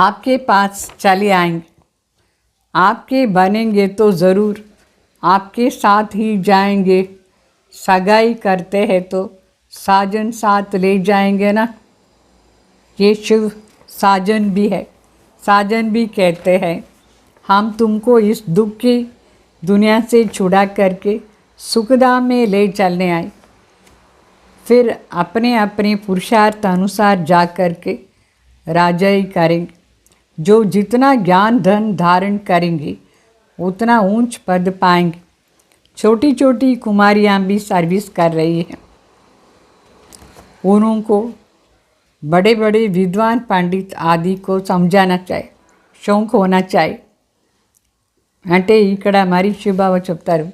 आपके पास चले आएंगे. आपके बनेंगे तो ज़रूर आपके साथ ही जाएंगे. सगाई करते हैं तो साजन साथ ले जाएंगे ना. ये शिव साजन भी है. साजन भी कहते हैं हम तुमको इस दुख की दुनिया से छुड़ा करके सुखधाम में ले चलने आए. फिर अपने अपने पुरुषार्थ अनुसार जा कर के राजाई करेंगे. जो जितना ज्ञान धन धारण करेंगे उतना ऊंच पद पाएंगे. छोटी छोटी कुमारियाँ भी सर्विस कर रही हैं. उनको बड़े बड़े विद्वान पंडित आदि को समझाना चाहिए, शौक होना चाहिए. అంటే ఇక్కడ మరి శివబాబ చెప్తారు,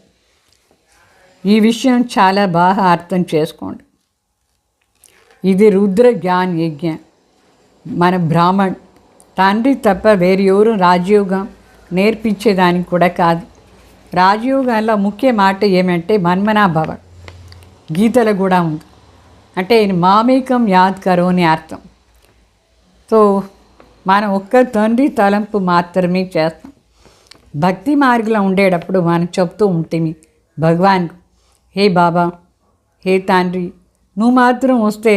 ఈ విషయం చాలా బాగా అర్థం చేసుకోండి. ఇది రుద్ర జ్ఞాన్ యజ్ఞ. మన బ్రాహ్మణ్ తండ్రి తప్ప వేరే ఎవరు రాజయోగం నేర్పించేదానికి కూడా కాదు. రాజయోగంలో ముఖ్య మాట ఏమంటే మన్మనా భవ. గీతలో కూడా ఉంది. అంటే మామేకం యాద్ కరో అని అర్థం. సో మనం ఒక్క తండ్రి తలంపు మాత్రమే చేస్తాం. భక్తి మార్గంలో ఉండేటప్పుడు మనం చెప్తూ ఉంటుంది భగవాన్కు, హే బాబా, హే తండ్రి, నువ్వు మాత్రం వస్తే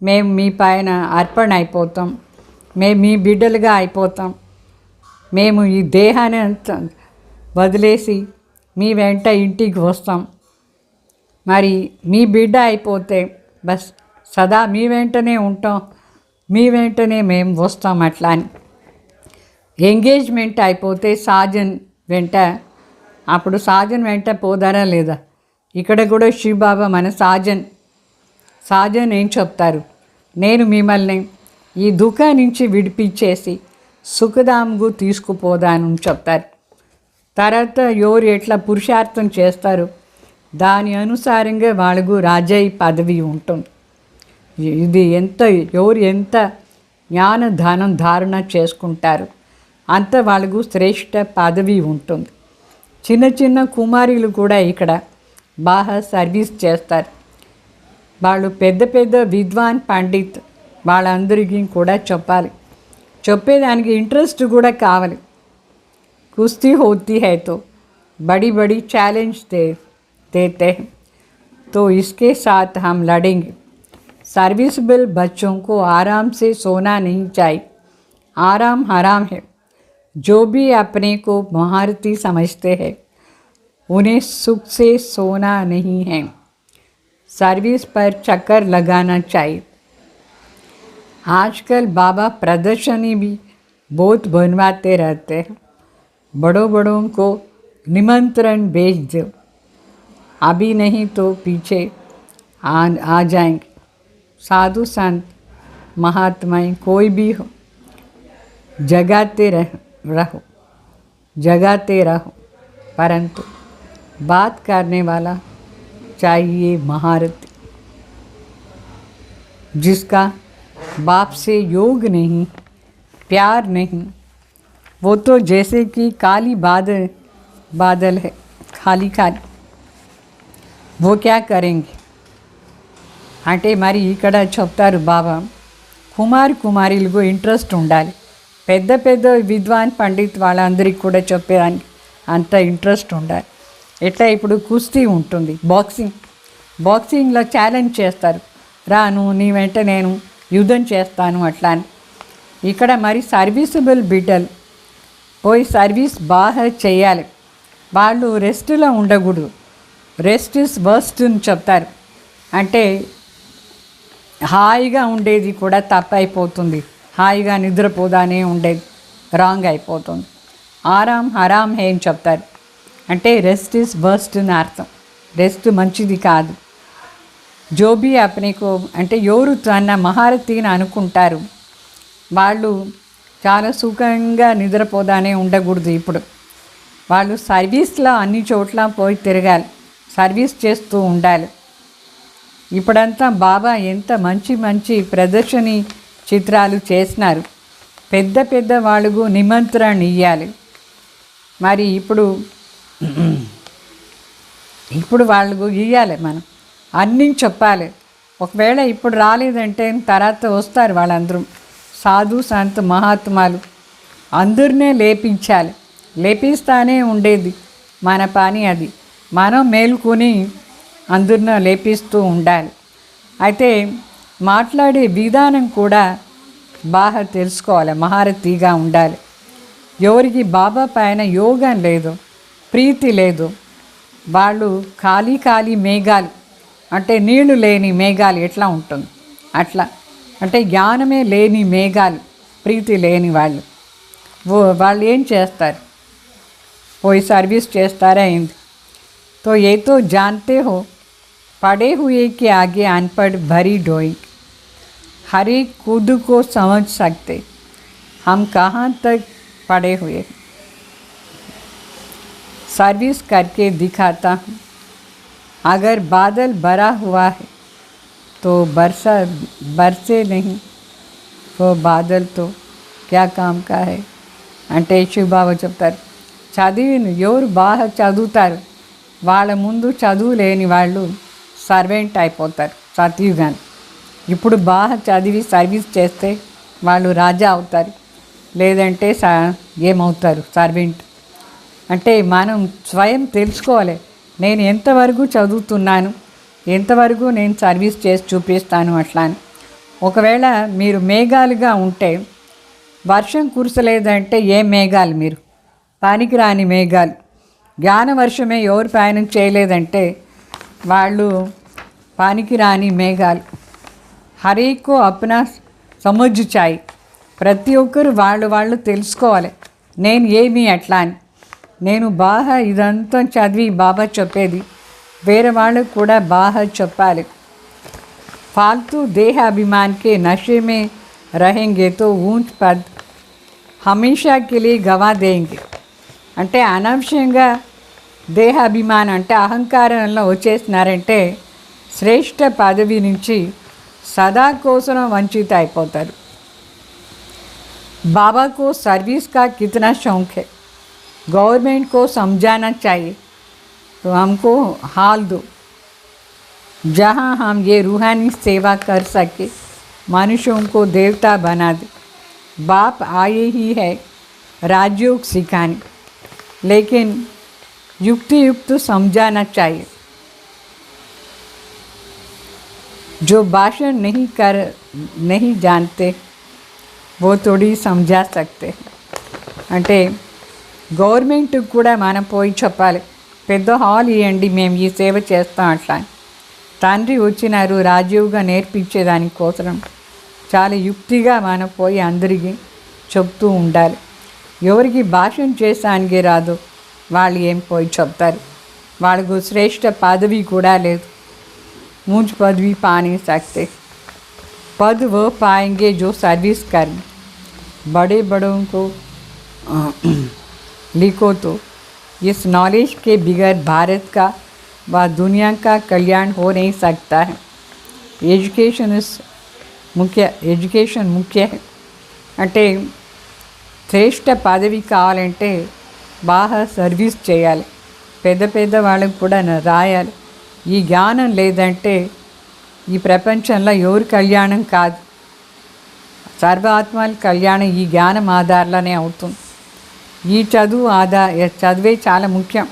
మేము మీ పైన అర్పణ అయిపోతాం, మేము మీ బిడ్డలుగా అయిపోతాం. మేము ఈ దేహాన్ని వదిలేసి మీ వెంట ఇంటికి వస్తాం. మరి మీ బిడ్డ అయిపోతే బస్ సదా మీ వెంటనే ఉంటాం, మీ వెంటనే మేము వస్తాం. అట్లా అని ఎంగేజ్మెంట్ అయిపోతే సాజన్ వెంట, అప్పుడు సాజన్ వెంట పోదారా లేదా? ఇక్కడ కూడా శివబాబా మన సాజన్ ఏం చెప్తారు, నేను మిమ్మల్ని ఈ దుఃఖం నుంచి విడిపించేసి సుఖధాంకు తీసుకుపోదానని చెప్తారు. తర్వాత ఎవరు ఎట్లా పురుషార్థం చేస్తారు దాని అనుసారంగా వాళ్ళకు రాజయ్య పదవి ఉంటుంది. ఇది ఎవరు ఎంత జ్ఞాన ధనం ధారణ చేసుకుంటారు అంత వాళ్ళకు శ్రేష్ఠ పదవి ఉంటుంది. చిన్న చిన్న కుమారులు కూడా ఇక్కడ బాగా సర్వీస్ చేస్తారు. వాళ్ళు పెద్ద పెద్ద విద్వాన్ పండిత్ వాళ్ళందరికీ కూడా చెప్పాలి. చెప్పేదానికి ఇంట్రెస్ట్ కూడా కావాలి. కుస్తీ होती है तो बड़ी बड़ी चैलेंज देते हैं, तो इसके साथ हम लड़ेंगे. सर्विसबल बच्चों को आराम से सोना नहीं चाहिए. आराम हराम है. जो भी अपने को महारथी समझते हैं उन्हें सुख से सोना नहीं है. सर्विस पर चक्कर लगाना चाहिए. आजकल बाबा प्रदर्शनी भी बहुत बनवाते रहते हैं. बड़ों को निमंत्रण भेज दो, अभी नहीं तो पीछे आ जाएंगे. साधु संत महात्माएं कोई भी हो, जगाते रहो, परंतु बात करने वाला चाहिए महारथी, जिसका बाप से योग नहीं, प्यार नहीं. वो तो जैसे कि काली बादल है, खाली. वो क्या करेंगे అంటే మరి ఇక్కడ చెప్తారు బాబా, కుమారులకు ఇంట్రెస్ట్ ఉండాలి. పెద్ద పెద్ద విద్వాన్ పండిత్ వాళ్ళందరికీ కూడా చెప్పేదానికి అంత ఇంట్రెస్ట్ ఉండాలి. ఎట్లా ఇప్పుడు కుస్తీ ఉంటుంది, బాక్సింగ్లో ఛాలెంజ్ చేస్తారు, రాను నీ వెంట నేను యుద్ధం చేస్తాను అట్లా అని. ఇక్కడ మరి సర్వీసబుల్ బిడ్డలు పోయి సర్వీస్ బాగా చేయాలి. వాళ్ళు రెస్ట్లో ఉండకూడదు. రెస్ట్ ఇస్ వర్స్ట్ అని చెప్తారు. అంటే హాయిగా ఉండేది కూడా తప్పైపోతుంది, హాయిగా నిద్రపోదానే ఉండేది రాంగ్ అయిపోతుంది. ఆరాం హరాం హే అని చెప్తారు. అంటే రెస్ట్ ఇస్ వర్స్ట్ అని అర్థం. రెస్ట్ మంచిది కాదు. జోబీ అప్నేకు అంటే ఎవరు తన మహారతిని అనుకుంటారు వాళ్ళు చాలా సుఖంగా నిద్రపోదానే ఉండకూడదు. ఇప్పుడు వాళ్ళు సర్వీస్లో అన్ని చోట్ల పోయి తిరగాలి, సర్వీస్ చేస్తూ ఉండాలి. ఇప్పుడంతా బాబా ఎంత మంచి మంచి ప్రదర్శని చిత్రాలు చేసినారు. పెద్ద పెద్ద వాళ్ళకు నిమంత్రణ ఇవ్వాలి. మరి ఇప్పుడు వాళ్ళకు ఇవ్వాలి, మనం అన్నీ చెప్పాలి. ఒకవేళ ఇప్పుడు రాలేదంటే తర్వాత వస్తారు వాళ్ళందరూ. సాధు సంత్ మహాత్మాలు అందరినే లేపించాలి. లేపిస్తానే ఉండేది మన పని అది. మనం మేలుకొని అందరినీ లేపిస్తూ ఉండాలి. అయితే మాట్లాడే విధానం కూడా బాగా తెలుసుకోవాలి, మహారతిగా ఉండాలి. ఎవరికి బాబా పైన యోగం లేదు, ప్రీతి లేదు, వాళ్ళు ఖాళీ ఖాళీ మేఘాలు, అంటే నీళ్లు లేని మేఘాలు ఎట్లా ఉంటుంది అట్లా. అంటే జ్ఞానమే లేని మేఘాలు, ప్రీతి లేని వాళ్ళు ఏం చేస్తారు? పోయి సర్వీస్ చేస్తారా ఏంది? तो ये तो जानते हो पढ़े हुए के आगे अनपढ़ भरी डोइंग, हर एक खुद को समझ सकते हम कहाँ तक पढ़े हुए। सर्विस करके दिखाता हूँ, अगर बादल भरा हुआ है तो बरसे नहीं, वो बादल तो क्या काम का है। అంటే శివబాబా చెప్తారు, చదివిన ఎవరు బాగా చదువుతారు వాళ్ళ ముందు చదువు లేని వాళ్ళు సర్వెంట్ అయిపోతారు సత్యుగాని. ఇప్పుడు బాగా చదివి సర్వీస్ చేస్తే వాళ్ళు రాజా అవుతారు, లేదంటే ఏమవుతారు? సర్వెంట్. అంటే మనం స్వయం తెలుసుకోవాలి, నేను ఎంతవరకు చదువుతున్నాను, ఎంతవరకు నేను సర్వీస్ చేసి చూపిస్తాను అట్లా అని. ఒకవేళ మీరు మేఘాలుగా ఉంటే వర్షం కురసలేదంటే ఏ మేఘాలు? మీరు పనికిరాని మేఘాలు. జ్ఞాన వర్షమే ఎవరు ప్రయాణం చేయలేదంటే వాళ్ళు పనికిరాని మేఘాలు. హరేకో అప్నా సమజ్ చాయి. ప్రతి ఒక్కరు వాళ్ళు తెలుసుకోవాలి నేను ఏమి అట్లా అని. నేను బాగా ఇదంతా చదివి బాబా చెప్పేది వేరే వాళ్ళకు కూడా బాగా చెప్పాలి. फालतू देह अभिमान के नशे में रहेंगे तो ऊंच पद हमेशा के लिए गवा देंगे. అంటే అనవసరంగా దేహ అభిమానం అంటే అహంకారంలో వచ్చేసినారంటే శ్రేష్ఠ పదవి నుంచి సదా కోసం వంచిత అయిపోతారు. बाबा को सर्विस का कितना शौक़ है, गवर्नमेंट को समझाना चाहिए तो हमको हाल दो जहाँ हम ये रूहानी सेवा कर सके, मनुष्यों को देवता बना दे. बाप आए ही है राजयोग सिखाने, लेकिन युक्ति युक्त समझाना चाहिए. जो भाषण नहीं जानते वो थोड़ी समझा सकते. అంటే గవర్నమెంట్ కూడా మనం పోయి చెప్పాలి, పెద్ద హాల్ ఇవ్వండి మేము ఈ సేవ చేస్తాం అట్లా. తండ్రి వచ్చినారు రాజీవ్గా నేర్పించేదానికోసం చాలా యుక్తిగా మనం పోయి అందరికీ చెప్తూ ఉండాలి. ఎవరికి భాషణ చేసానికి రాదు వాళ్ళు ఏం పోయి చెప్తారు? వాళ్ళకు శ్రేష్ఠ పదవి కూడా లేదు. ऊंच पदवी पा नहीं सकते. पद वो पाएंगे जो सर्विस करें. बड़े बड़ों को लिखो तो इस नॉलेज के बगैर भारत का व दुनिया का कल्याण हो नहीं सकता है. एजुकेशन मुख्य है. అంటే శ్రేష్ఠ పదవి కావాలంటే బాగా సర్వీస్ చేయాలి, పెద్ద వాళ్ళకు కూడా రాయాలి. ఈ జ్ఞానం లేదంటే ఈ ప్రపంచంలో ఎవరి కళ్యాణం కాదు. సర్వాత్మల కళ్యాణం ఈ జ్ఞానం ఆధారంలోనే అవుతుంది. ఈ చదువే చాలా ముఖ్యం.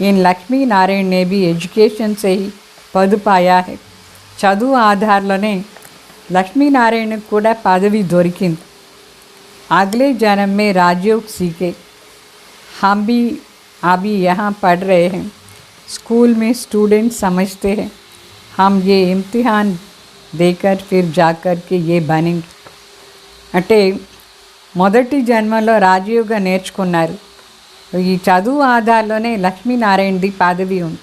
ఈయన లక్ష్మీ నారాయణ ने भी एजुकेशन से ही पद पाया है. చదువు ఆధారంలోనే లక్ష్మీనారాయణకు కూడా పదవి దొరికింది. अगले जन्म में राजयोग सीखे, हम भी अभी यहाँ पढ़ रहे हैं। स्कूल में स्टूडेंट समझते हैं हम ये इम्तिहान देकर फिर जाकर के ये बनेंगे అంటే మొదటి జన్మలో రాజయోగ నేర్చుకున్నారు. ఈ చదువు ఆధారంలోనే లక్ష్మీనారాయణది పదవి ఉంది.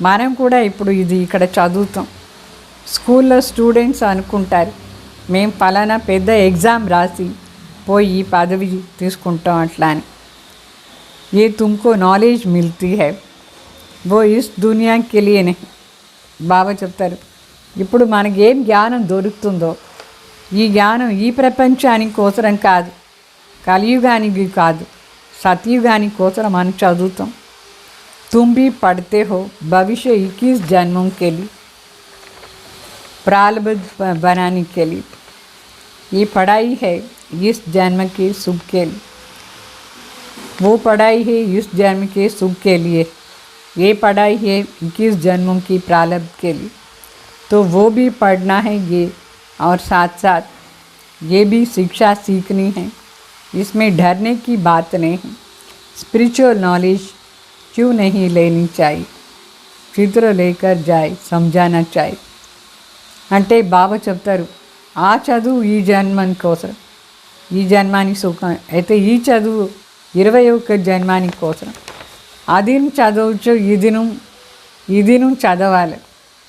మనం కూడా ఇప్పుడు ఇది ఇక్కడ చదువుతాం. స్కూల్లో స్టూడెంట్స్ అనుకుంటారు మేము ఫలానా పెద్ద ఎగ్జామ్ రాసి పోయి ఈ పదవి తీసుకుంటాం అట్లా అని. ये तुमको नॉलेज मिलती है वो इस दुनिया के लिए नहीं. బాబా చెప్తారు ఇప్పుడు మనకి ఏం జ్ఞానం దొరుకుతుందో ఈ జ్ఞానం ఈ ప్రపంచానికి కోసరం కాదు, కలియుగానికి కాదు, సతయుగానికి కోసరం మనం చదువుతాం. तुम भी पढ़ते हो भविष्य 21 जन्मों के लिए प्रारब्ध बनाने के लिए. ये पढ़ाई है इस जन्म के सुख के लिए, वो पढ़ाई है इस जन्म के सुख के लिए. ये पढ़ाई है 21 जन्मों की प्रारब्ध के लिए. तो वो भी पढ़ना है ये, और साथ साथ ये भी शिक्षा सीखनी है. इसमें डरने की बात नहीं है. स्पिरिचुअल नॉलेज क्यों नहीं लेनी चाहिए, चित्र लेकर जाए समझाना चाहिए. అంటే బాబా చెప్తారు ఆ చదువు ఈ జన్మాని కోసం, ఈ జన్మానికి సుఖం అయితే ఈ చదువు 21 జన్మానికి కోసం. అదిను చదవచ్చు, ఇదిను చదవాలి,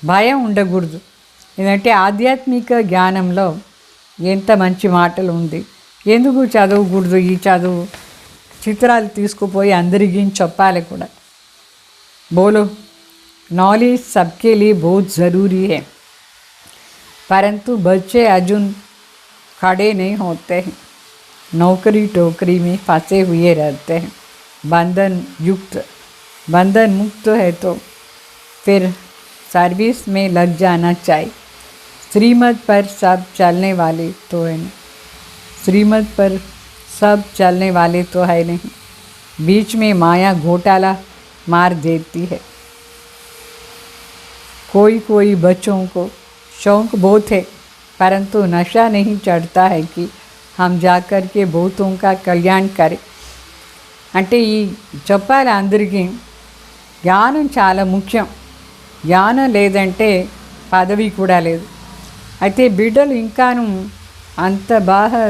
భయం ఉండకూడదు. ఎందుకంటే ఆధ్యాత్మిక జ్ఞానంలో ఎంత మంచి మాటలు ఉంది. ఎందుకు చదవకూడదు? ఈ చదువు చిత్రాలు తీసుకుపోయి అందరికీ చెప్పాలి కూడా. बोलो नॉलेज सबके लिए बहुत ज़रूरी है, परंतु बच्चे अजून खड़े नहीं होते हैं, नौकरी टोकरी में फंसे हुए रहते हैं. बंधन मुक्त है तो फिर सर्विस में लग जाना चाहिए. श्रीमत पर सब चलने वाले तो है नहीं, श्रीमत पर सब चलने वाले तो है नहीं. बीच में माया घोटाला मार देती है. कोई बच्चों को शौक बहुत है, परंतु नशा नहीं चढ़ता है कि हम जाकर के बहुतों का कल्याण करें. అంటే ఈ చెప్పాలి అందరికీ జ్ఞానం చాలా ముఖ్యం. జ్ఞానం లేదంటే పదవి కూడా లేదు. అయితే బిడ్డలు ఇంకాను అంత బాగా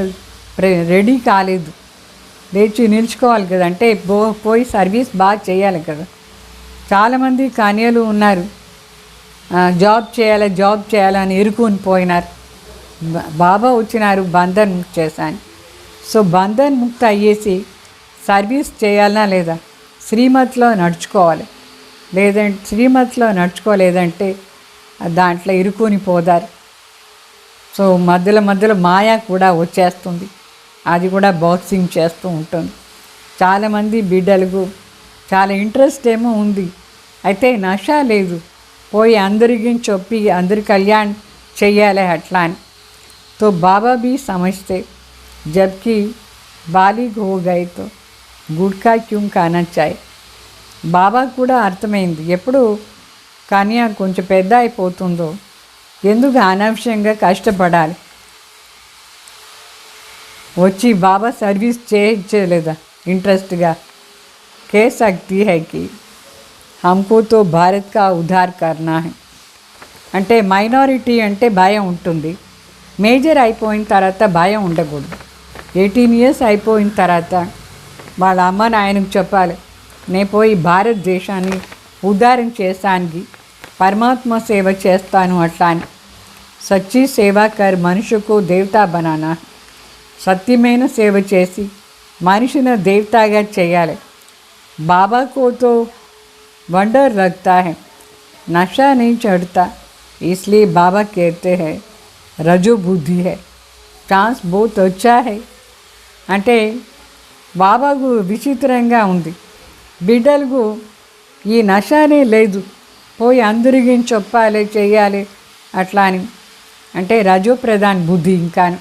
రెడీ కాలేదు, లేచి నిలుచుకోవాలి కదా. అంటే పోయి సర్వీస్ బాగా చేయాలి కదా. చాలామంది కన్యలు ఉన్నారు, జాబ్ చేయాలని ఇరుకుని పోయినారు. బాబా వచ్చినారు బంధన్ ముక్తి చేశాను. సో బంధన్ ముక్తి అయ్యేసి సర్వీస్ చేయాలనా లేదా, శ్రీమతిలో నడుచుకోవాలి. లేదంటే శ్రీమతిలో నడుచుకోలేదంటే దాంట్లో ఇరుకుని పోదారు. సో మధ్యలో మాయ కూడా వచ్చేస్తుంది, అది కూడా బాక్సింగ్ చేస్తూ ఉంటుంది. చాలామంది బిడ్డలకు చాలా ఇంట్రెస్ట్ ఏమో ఉంది, అయితే నష లేదు. పోయి అందరికీ చెప్పి అందరి కళ్యాణ్ చెయ్యాలి అట్లా అని. तो बाबा भी समझते जबकि बालिग हो गए तो गुटखा क्यों खाना चाहिए. బాబా కూడా అర్థమైంది ఎప్పుడు కన్య కొంచెం పెద్ద అయిపోతుందో ఎందుకు అనవసరంగా కష్టపడాలి. వచ్చి బాబా సర్వీస్ చేయలేదా ఇంట్రెస్ట్గా. कह सकती है कि हमको तो भारत का उद्धार करना है. అంటే మైనారిటీ అంటే భయం ఉంటుంది, మేజర్ అయిపోయిన తర్వాత భయం ఉండకూడదు. 18 years అయిపోయిన తర్వాత వాళ్ళ అమ్మ నాయనకు చెప్పాలి నేను పోయి భారతదేశాన్ని ఉద్ధారం చేస్తానికి పరమాత్మ సేవ చేస్తాను అట్లా అని. సచ్చి సేవా కర్ మనుషుకు దేవతా బనానా. సత్యమైన సేవ చేసి మనిషిని దేవతాగా చేయాలి. बाबा को तो वंडर लगता है, नशा नहीं चढ़ता, इसलिए बाबा कहते हैं रजो बुद्धि है, चांस बहुत अच्छा है. అంటే బాబాకు విచిత్రంగా ఉంది, బిడ్డలకు ఈ నషానే లేదు, పోయి అందరికీ చెప్పాలి చేయాలి అట్లా అని. అంటే రజో ప్రధాన్ బుద్ధి. ఇంకాను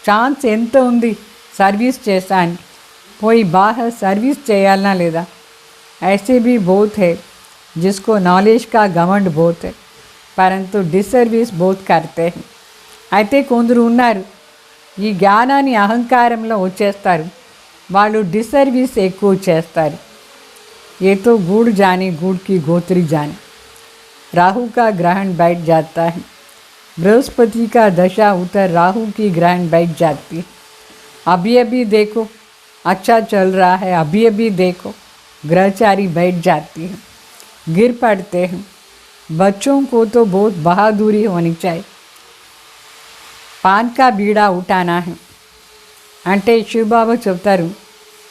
ఛాన్స్ ఎంత ఉంది సర్వీస్ చేస్తాను, పోయి బాగా సర్వీస్ చేయాలనా లేదా. ऐसे भी बहुत है जिसको नॉलेज का घमंड बहुत है, परंतु डिसर्विस बहुत करते हैं. అయితే కొందరు ఉన్నారు ఈ జ్ఞానాన్ని అహంకారంలో వచ్చేస్తారు, వాళ్ళు డిసర్వీస్ ఎక్కువ చేస్తారు. ये तो गुड़ जाने गुड़ की गोत्री जाने। राहु का ग्रहण बैठ जाता है, बृहस्पति का दशा उतर राहु की ग्रहण बैठ जाती है। अभी अभी देखो अच्छा चल रहा है, अभी अभी देखो ग्रहचारी बैठ जाती है, गिर पड़ते हैं। बच्चों को तो बहुत बहादुरी होनी चाहिए। पान का बीड़ा उठाना है అంటే శివబాబా చెప్తారు,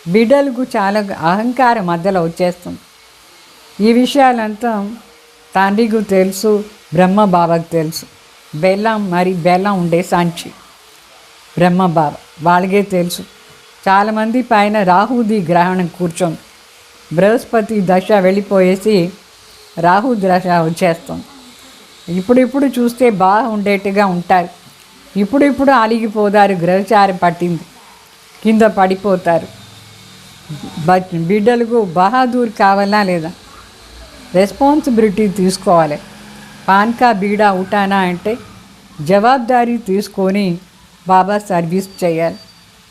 బిడ్డలకు చాలా అహంకారం మధ్యలో వచ్చేస్తుంది. ఈ విషయాలంతా తండ్రికి తెలుసు, బ్రహ్మబాబాకు తెలుసు. బెల్లం ఉండే సంచి బ్రహ్మబాబా వాళ్ళకే తెలుసు. చాలామంది పైన రాహుది గ్రహణం కూర్చొని బృహస్పతి దశ వెళ్ళిపోయేసి రాహు దశ వచ్చేస్తుంది. ఇప్పుడు చూస్తే బాగా ఉండేట్టుగా ఉంటారు, ఇప్పుడు అలిగిపోతారు, గ్రహచారం పట్టింది, కింద పడిపోతారు. బిడ్డలకు బహాదూర్ కావాలా లేదా? రెస్పాన్సిబిలిటీ తీసుకోవాలి. పాన్కా బీడా ఉఠానా అంటే జవాబుదారీ తీసుకొని బాబా సర్వీస్ చేయాలి.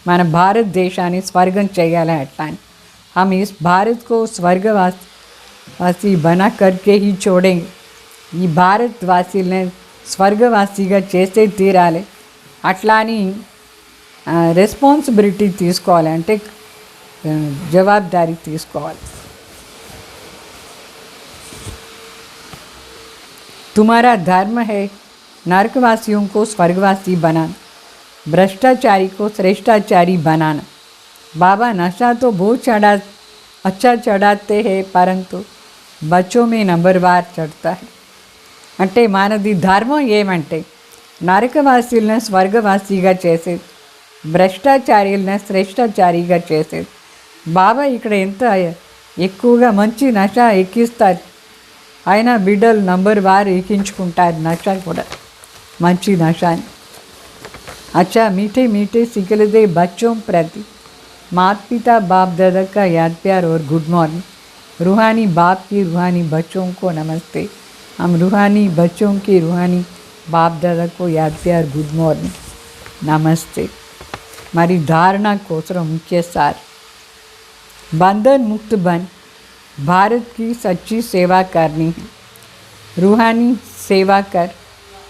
మన భారతదేశాన్ని స్వర్గం చేయాలి. అట్లా हम इस भारत को स्वर्गवासी बना करके ही छोड़ेंगे. ఈ భారతవాసీలని స్వర్గవాసిగా చేసే తీరాలి. అట్లా అని రెస్పాన్సిబిలిటీ తీసుకోవాలి, అంటే జవాబుదారీ తీసుకోవాలి. तुम्हारा धर्म है नरकवासियों को स्वर्गवासी बनाना, भ्रष्टाचारी को श्रेष्ठाचारी बनाना. बाबा नशा तो बहुत अच्छा चढ़ाते हैं, परंतु बच्चों में नंबरवार चढ़ता है. అంటే మనది ధర్మం ఏమంటే నరకవాసీలను స్వర్గవాసిగా చేసేది, భ్రష్టాచార్యులను శ్రేష్టాచారిగా చేసేది. బాబా ఇక్కడ ఎంత ఎక్కువగా మంచి నష ఎక్కిస్తారు. అయినా బిడ్డలు నంబర్ వారు ఎక్కించుకుంటారు నష కూడా, మంచి నషాని. अच्छा मीठे मीठे सिखलते बच्चों प्रति माता पिता बाप दादा का याद प्यार और गुड मॉर्निंग. रूहानी बाप की रूहानी बच्चों को नमस्ते. हम रूहानी बच्चों की रूहानी बाप दादा को याद प्यार गुड मॉर्निंग नमस्ते. हमारी धारणा कोसर मुख्य सार, बंधन मुक्त बन भारत की सच्ची सेवा करनी है. रूहानी सेवा कर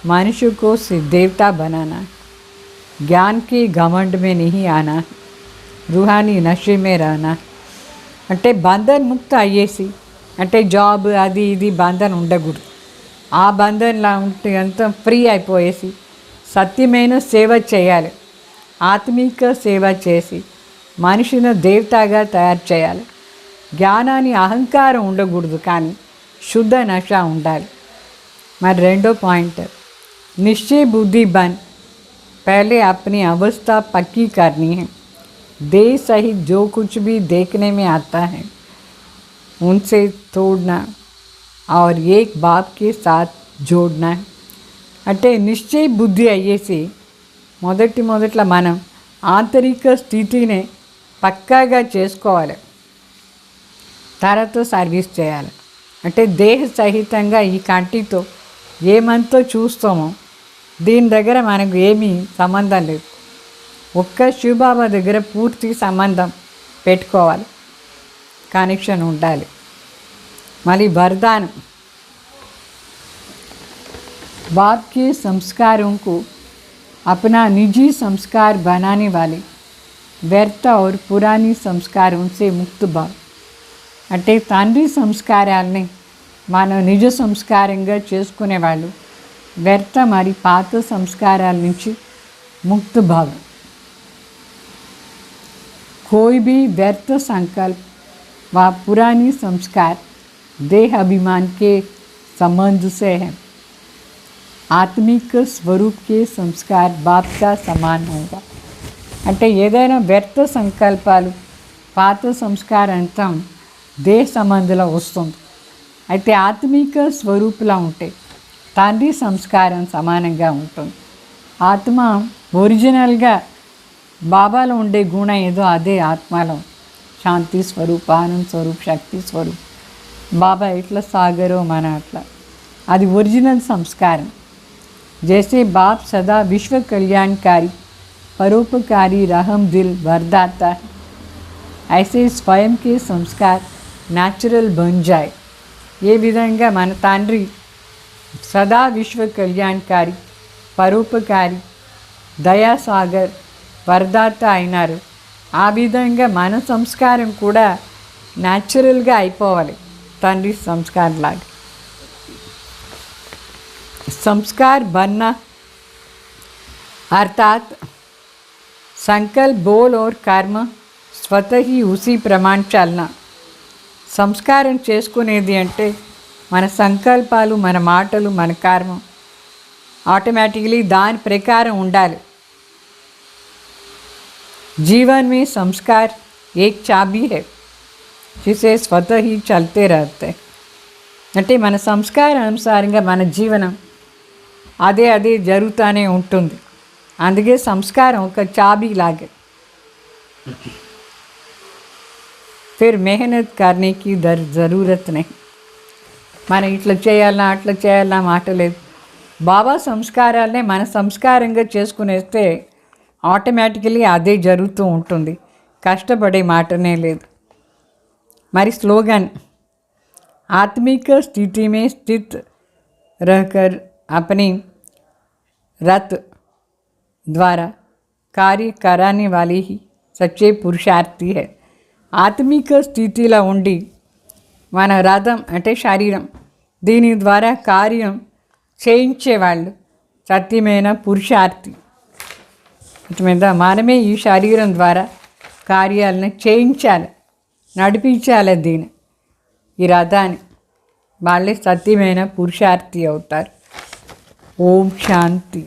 मनुष्य को देवता बनाना है. ज्ञान के घमंड में नहीं आना, रूहानी नशे में रहना. అంటే బంధన్ ముక్త అయ్యేసి, అంటే జాబ్ అది ఇది బంధన్ ఉండకూడదు. ఆ బంధన్లా ఉంటే అంతా ఫ్రీ అయిపోయేసి సత్యమైన సేవ చేయాలి. ఆత్మిక సేవ చేసి మనిషిని దేవతగా తయారు చేయాలి. జ్ఞానాన్ని అహంకారం ఉండకూడదు, కానీ శుద్ధ నష ఉండాలి. మరి రెండో పాయింట్, निश्चय बुद्धि बन पहले अपनी अवस्था पक्की करनी है. देह सहित जो कुछ भी देखने में आता है उनसे तोड़ना और एक बाप के साथ जोड़ना है. అంటే నిశ్చయ బుద్ధి అయ్యేసి మొదట్లో మనం ఆంతరిక స్థితిని పక్కాగా చేసుకోవాలి, తర్వాత సర్వీస్ చేయాలి. అంటే దేహ సహితంగా ఈ కంటితో ఏమంతో చూస్తామో దీని దగ్గర మనకు ఏమీ సంబంధం లేదు. ఒక్క శివబాబా దగ్గర పూర్తి సంబంధం పెట్టుకోవాలి, కనెక్షన్ ఉండాలి. మళ్ళీ वरदान, बाप के संस्कारों को अपना निजी संस्कार बनाने वाले व्यर्थ और पुरानी संस्कारों से मुक्त भाव. అంటే తండ్రి సంస్కారాలని మనం నిజ సంస్కారంగా చేసుకునేవాళ్ళు వ్యర్థ మరి పాత సంస్కారాల నుంచి ముక్త భావం. कोई भी व्यर्थ संकल्प व पुरानी संस्कार देह अभिमान के संबंध से है. आत्मिक स्वरूप के संस्कार बाप का समान होगा. అంటే ఏదైనా వ్యర్థ సంకల్పాలు పాత సంస్కారంతో దేహ సంబంధంలో వస్తుంది. అయితే ఆత్మిక స్వరూపులా ఉంటాయి, తండ్రి సంస్కారం సమానంగా ఉంటుంది. ఆత్మ ఒరిజినల్గా బాబాలో ఉండే గుణం ఏదో అదే ఆత్మలో, శాంతి స్వరూప్, ఆనంద స్వరూప్, శక్తి స్వరూప్. బాబా ఎట్లా సాగరో మన అట్లా, అది ఒరిజినల్ సంస్కారం. जैसे बाप सदा विश्व कल्याणकारी परोपकारी रहम दिल वरदाता है, ऐसे स्वयं के संस्कार న్యాచురల్ బన్ జాయ్. ఏ విధంగా మన తండ్రి సదా విశ్వ కళ్యాణకారి, పరోపకారి, దయాసాగర్, వరదాత అయినారు. ఆ విధంగా మన సంస్కారం కూడా న్యాచురల్గా అయిపోవాలి తండ్రి సంస్కారంలాగా. संस्कार बनना अर्थात संकल्प, बोल और कर्म स्वतः ही उसी प्रमाण चलना. సంస్కారం చేసుకునేది అంటే మన సంకల్పాలు, మన మాటలు, మన కర్మ ఆటోమేటికली దాని ప్రకారం ఉండాలి. जीवन में संस्कार एक चाबी है जिसे स्वतः ही चलते रहते हैं. అంటే మన సంస్కారం అనుసారంగా మన జీవనం అదే జరుగుతూనే ఉంటుంది. అందుకే సంస్కారం ఒక చాబీ లాగే. फिर मेहनत करने की ज़रूरत नहीं. మనం ఇట్లా చేయాలన్నా అట్లా చేయాలన్నా మాట లేదు. బాబా సంస్కారాలనే మన సంస్కారంగా చేసుకునేస్తే ఆటోమేటికలీ అదే జరుగుతూ ఉంటుంది. కష్టపడే మాటనే లేదు. మరి స్లోగన్, आत्मिक स्थिति में स्थित रहकर अपनी रत द्वारा कार्य कराने वाले ही सच्चे पुरुषार्थी है. ఆత్మిక స్థితిలో ఉండి మన రథం అంటే శరీరం దీని ద్వారా కార్యం చేయించేవాళ్ళు సత్యమైన పురుషార్థి. మీద మనమే ఈ శరీరం ద్వారా కార్యాలను చేయించాలి, నడిపించాలి. దీని ఈ రథాన్ని వాళ్ళే సత్యమైన పురుషార్థి అవుతారు. ఓం శాంతి.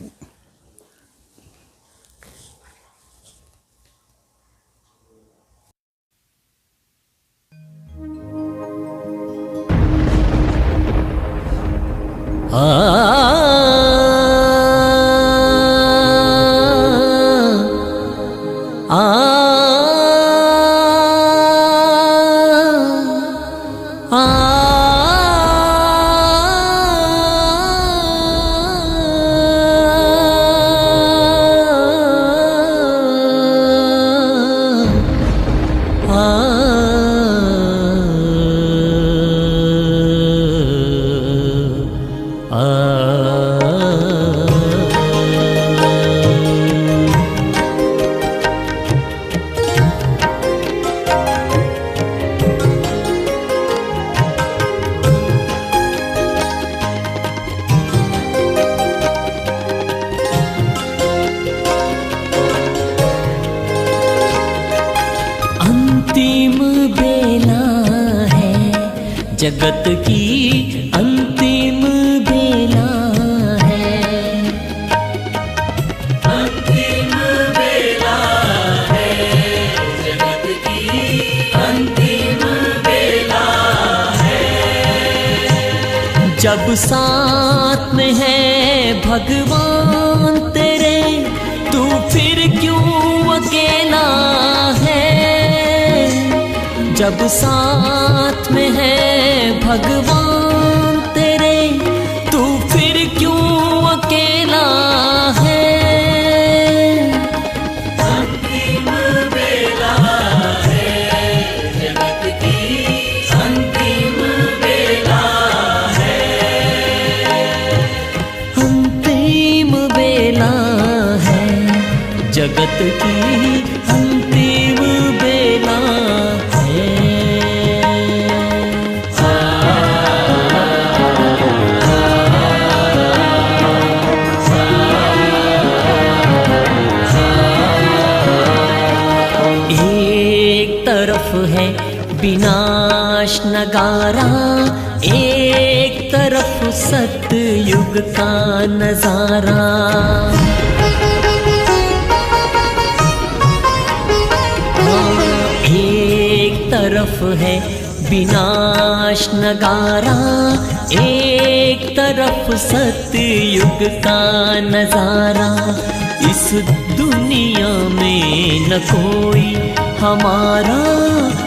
जगत की अंतिम बेला है, अंतिम बेला है, जगत की अंतिम बेला है। जब साथ में है भगवान तेरे, तू फिर क्यों अकेला है। जब साथ में है भगवान तेरे, तू फिर क्यों अकेला है। अंतिम बेला है, जगत की अंतिम बेला है, अंतिम बेला है, जगत की अंतिम बेला है। है विनाश नगारा, एक तरफ सतयुग का नजारा। एक तरफ है विनाश नगारा, एक तरफ सतयुग का नजारा। इस दुनिया में न कोई हमारा,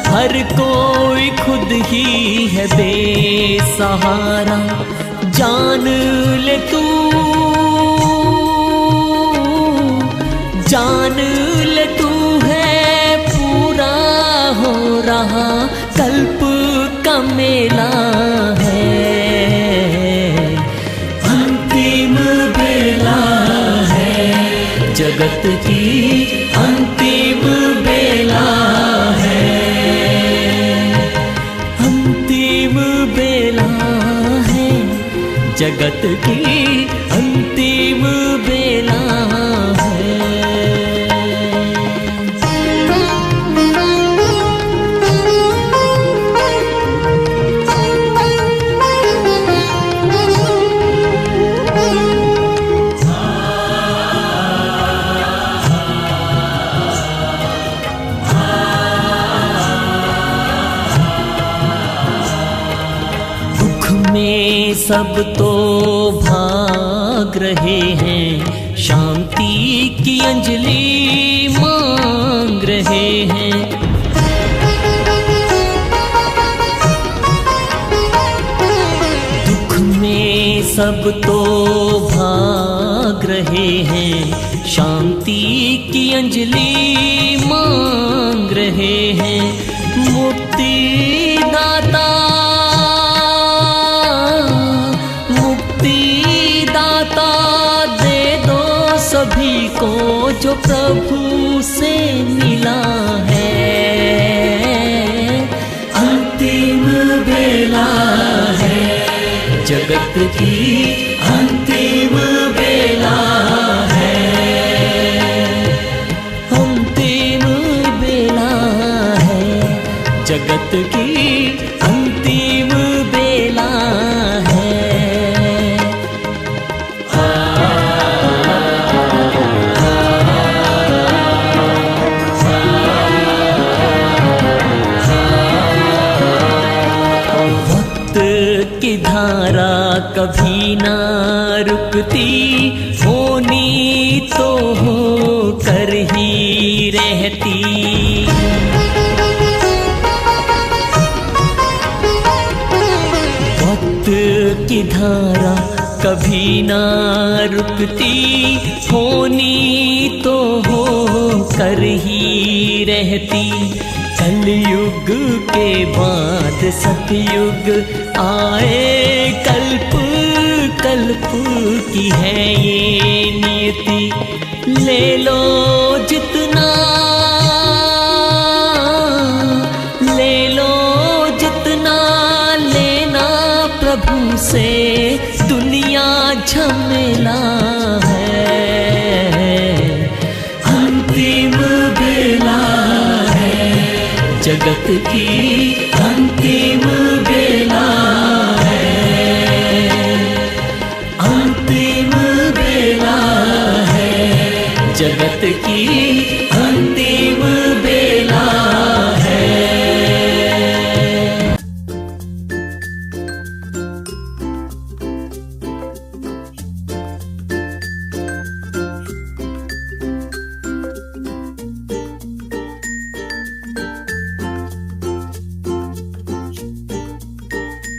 हर कोई खुद ही है बेसहारा। जान ले तू, जान ले तू है पूरा हो रहा कल्प झमेला है, अंतिम बेला है, जगत की अंतिम बेला है, अंतिम बेला है, जगत की अंतिम बेला है। में सब तो भाग रहे हैं, शांति की अंजलि मांग रहे हैं। दुख में सब तो भाग रहे हैं, शांति की अंजलि मांग रहे हैं। मुक्ति दाता सभी को जो प्रभु से मिला है, अंतिम बेला है, जगत की अंतिम बेला है, अंतिम बेला है, जगत की अंतिम बेला है। की धारा कभी ना रुकती, होनी तो हो कर ही रहती। वक्त की धारा कभी ना रुकती, होनी तो हो कर ही रहती। कलयुग के बाद सतयुग आए, कल्प कल्प की है ये नियति। ले लो जितना, ले लो जितना लेना प्रभु से, दुनिया झमेला है, अंतिम बेला है, जगत की अंतिम बेला है, अंतिम बेला है, जगत की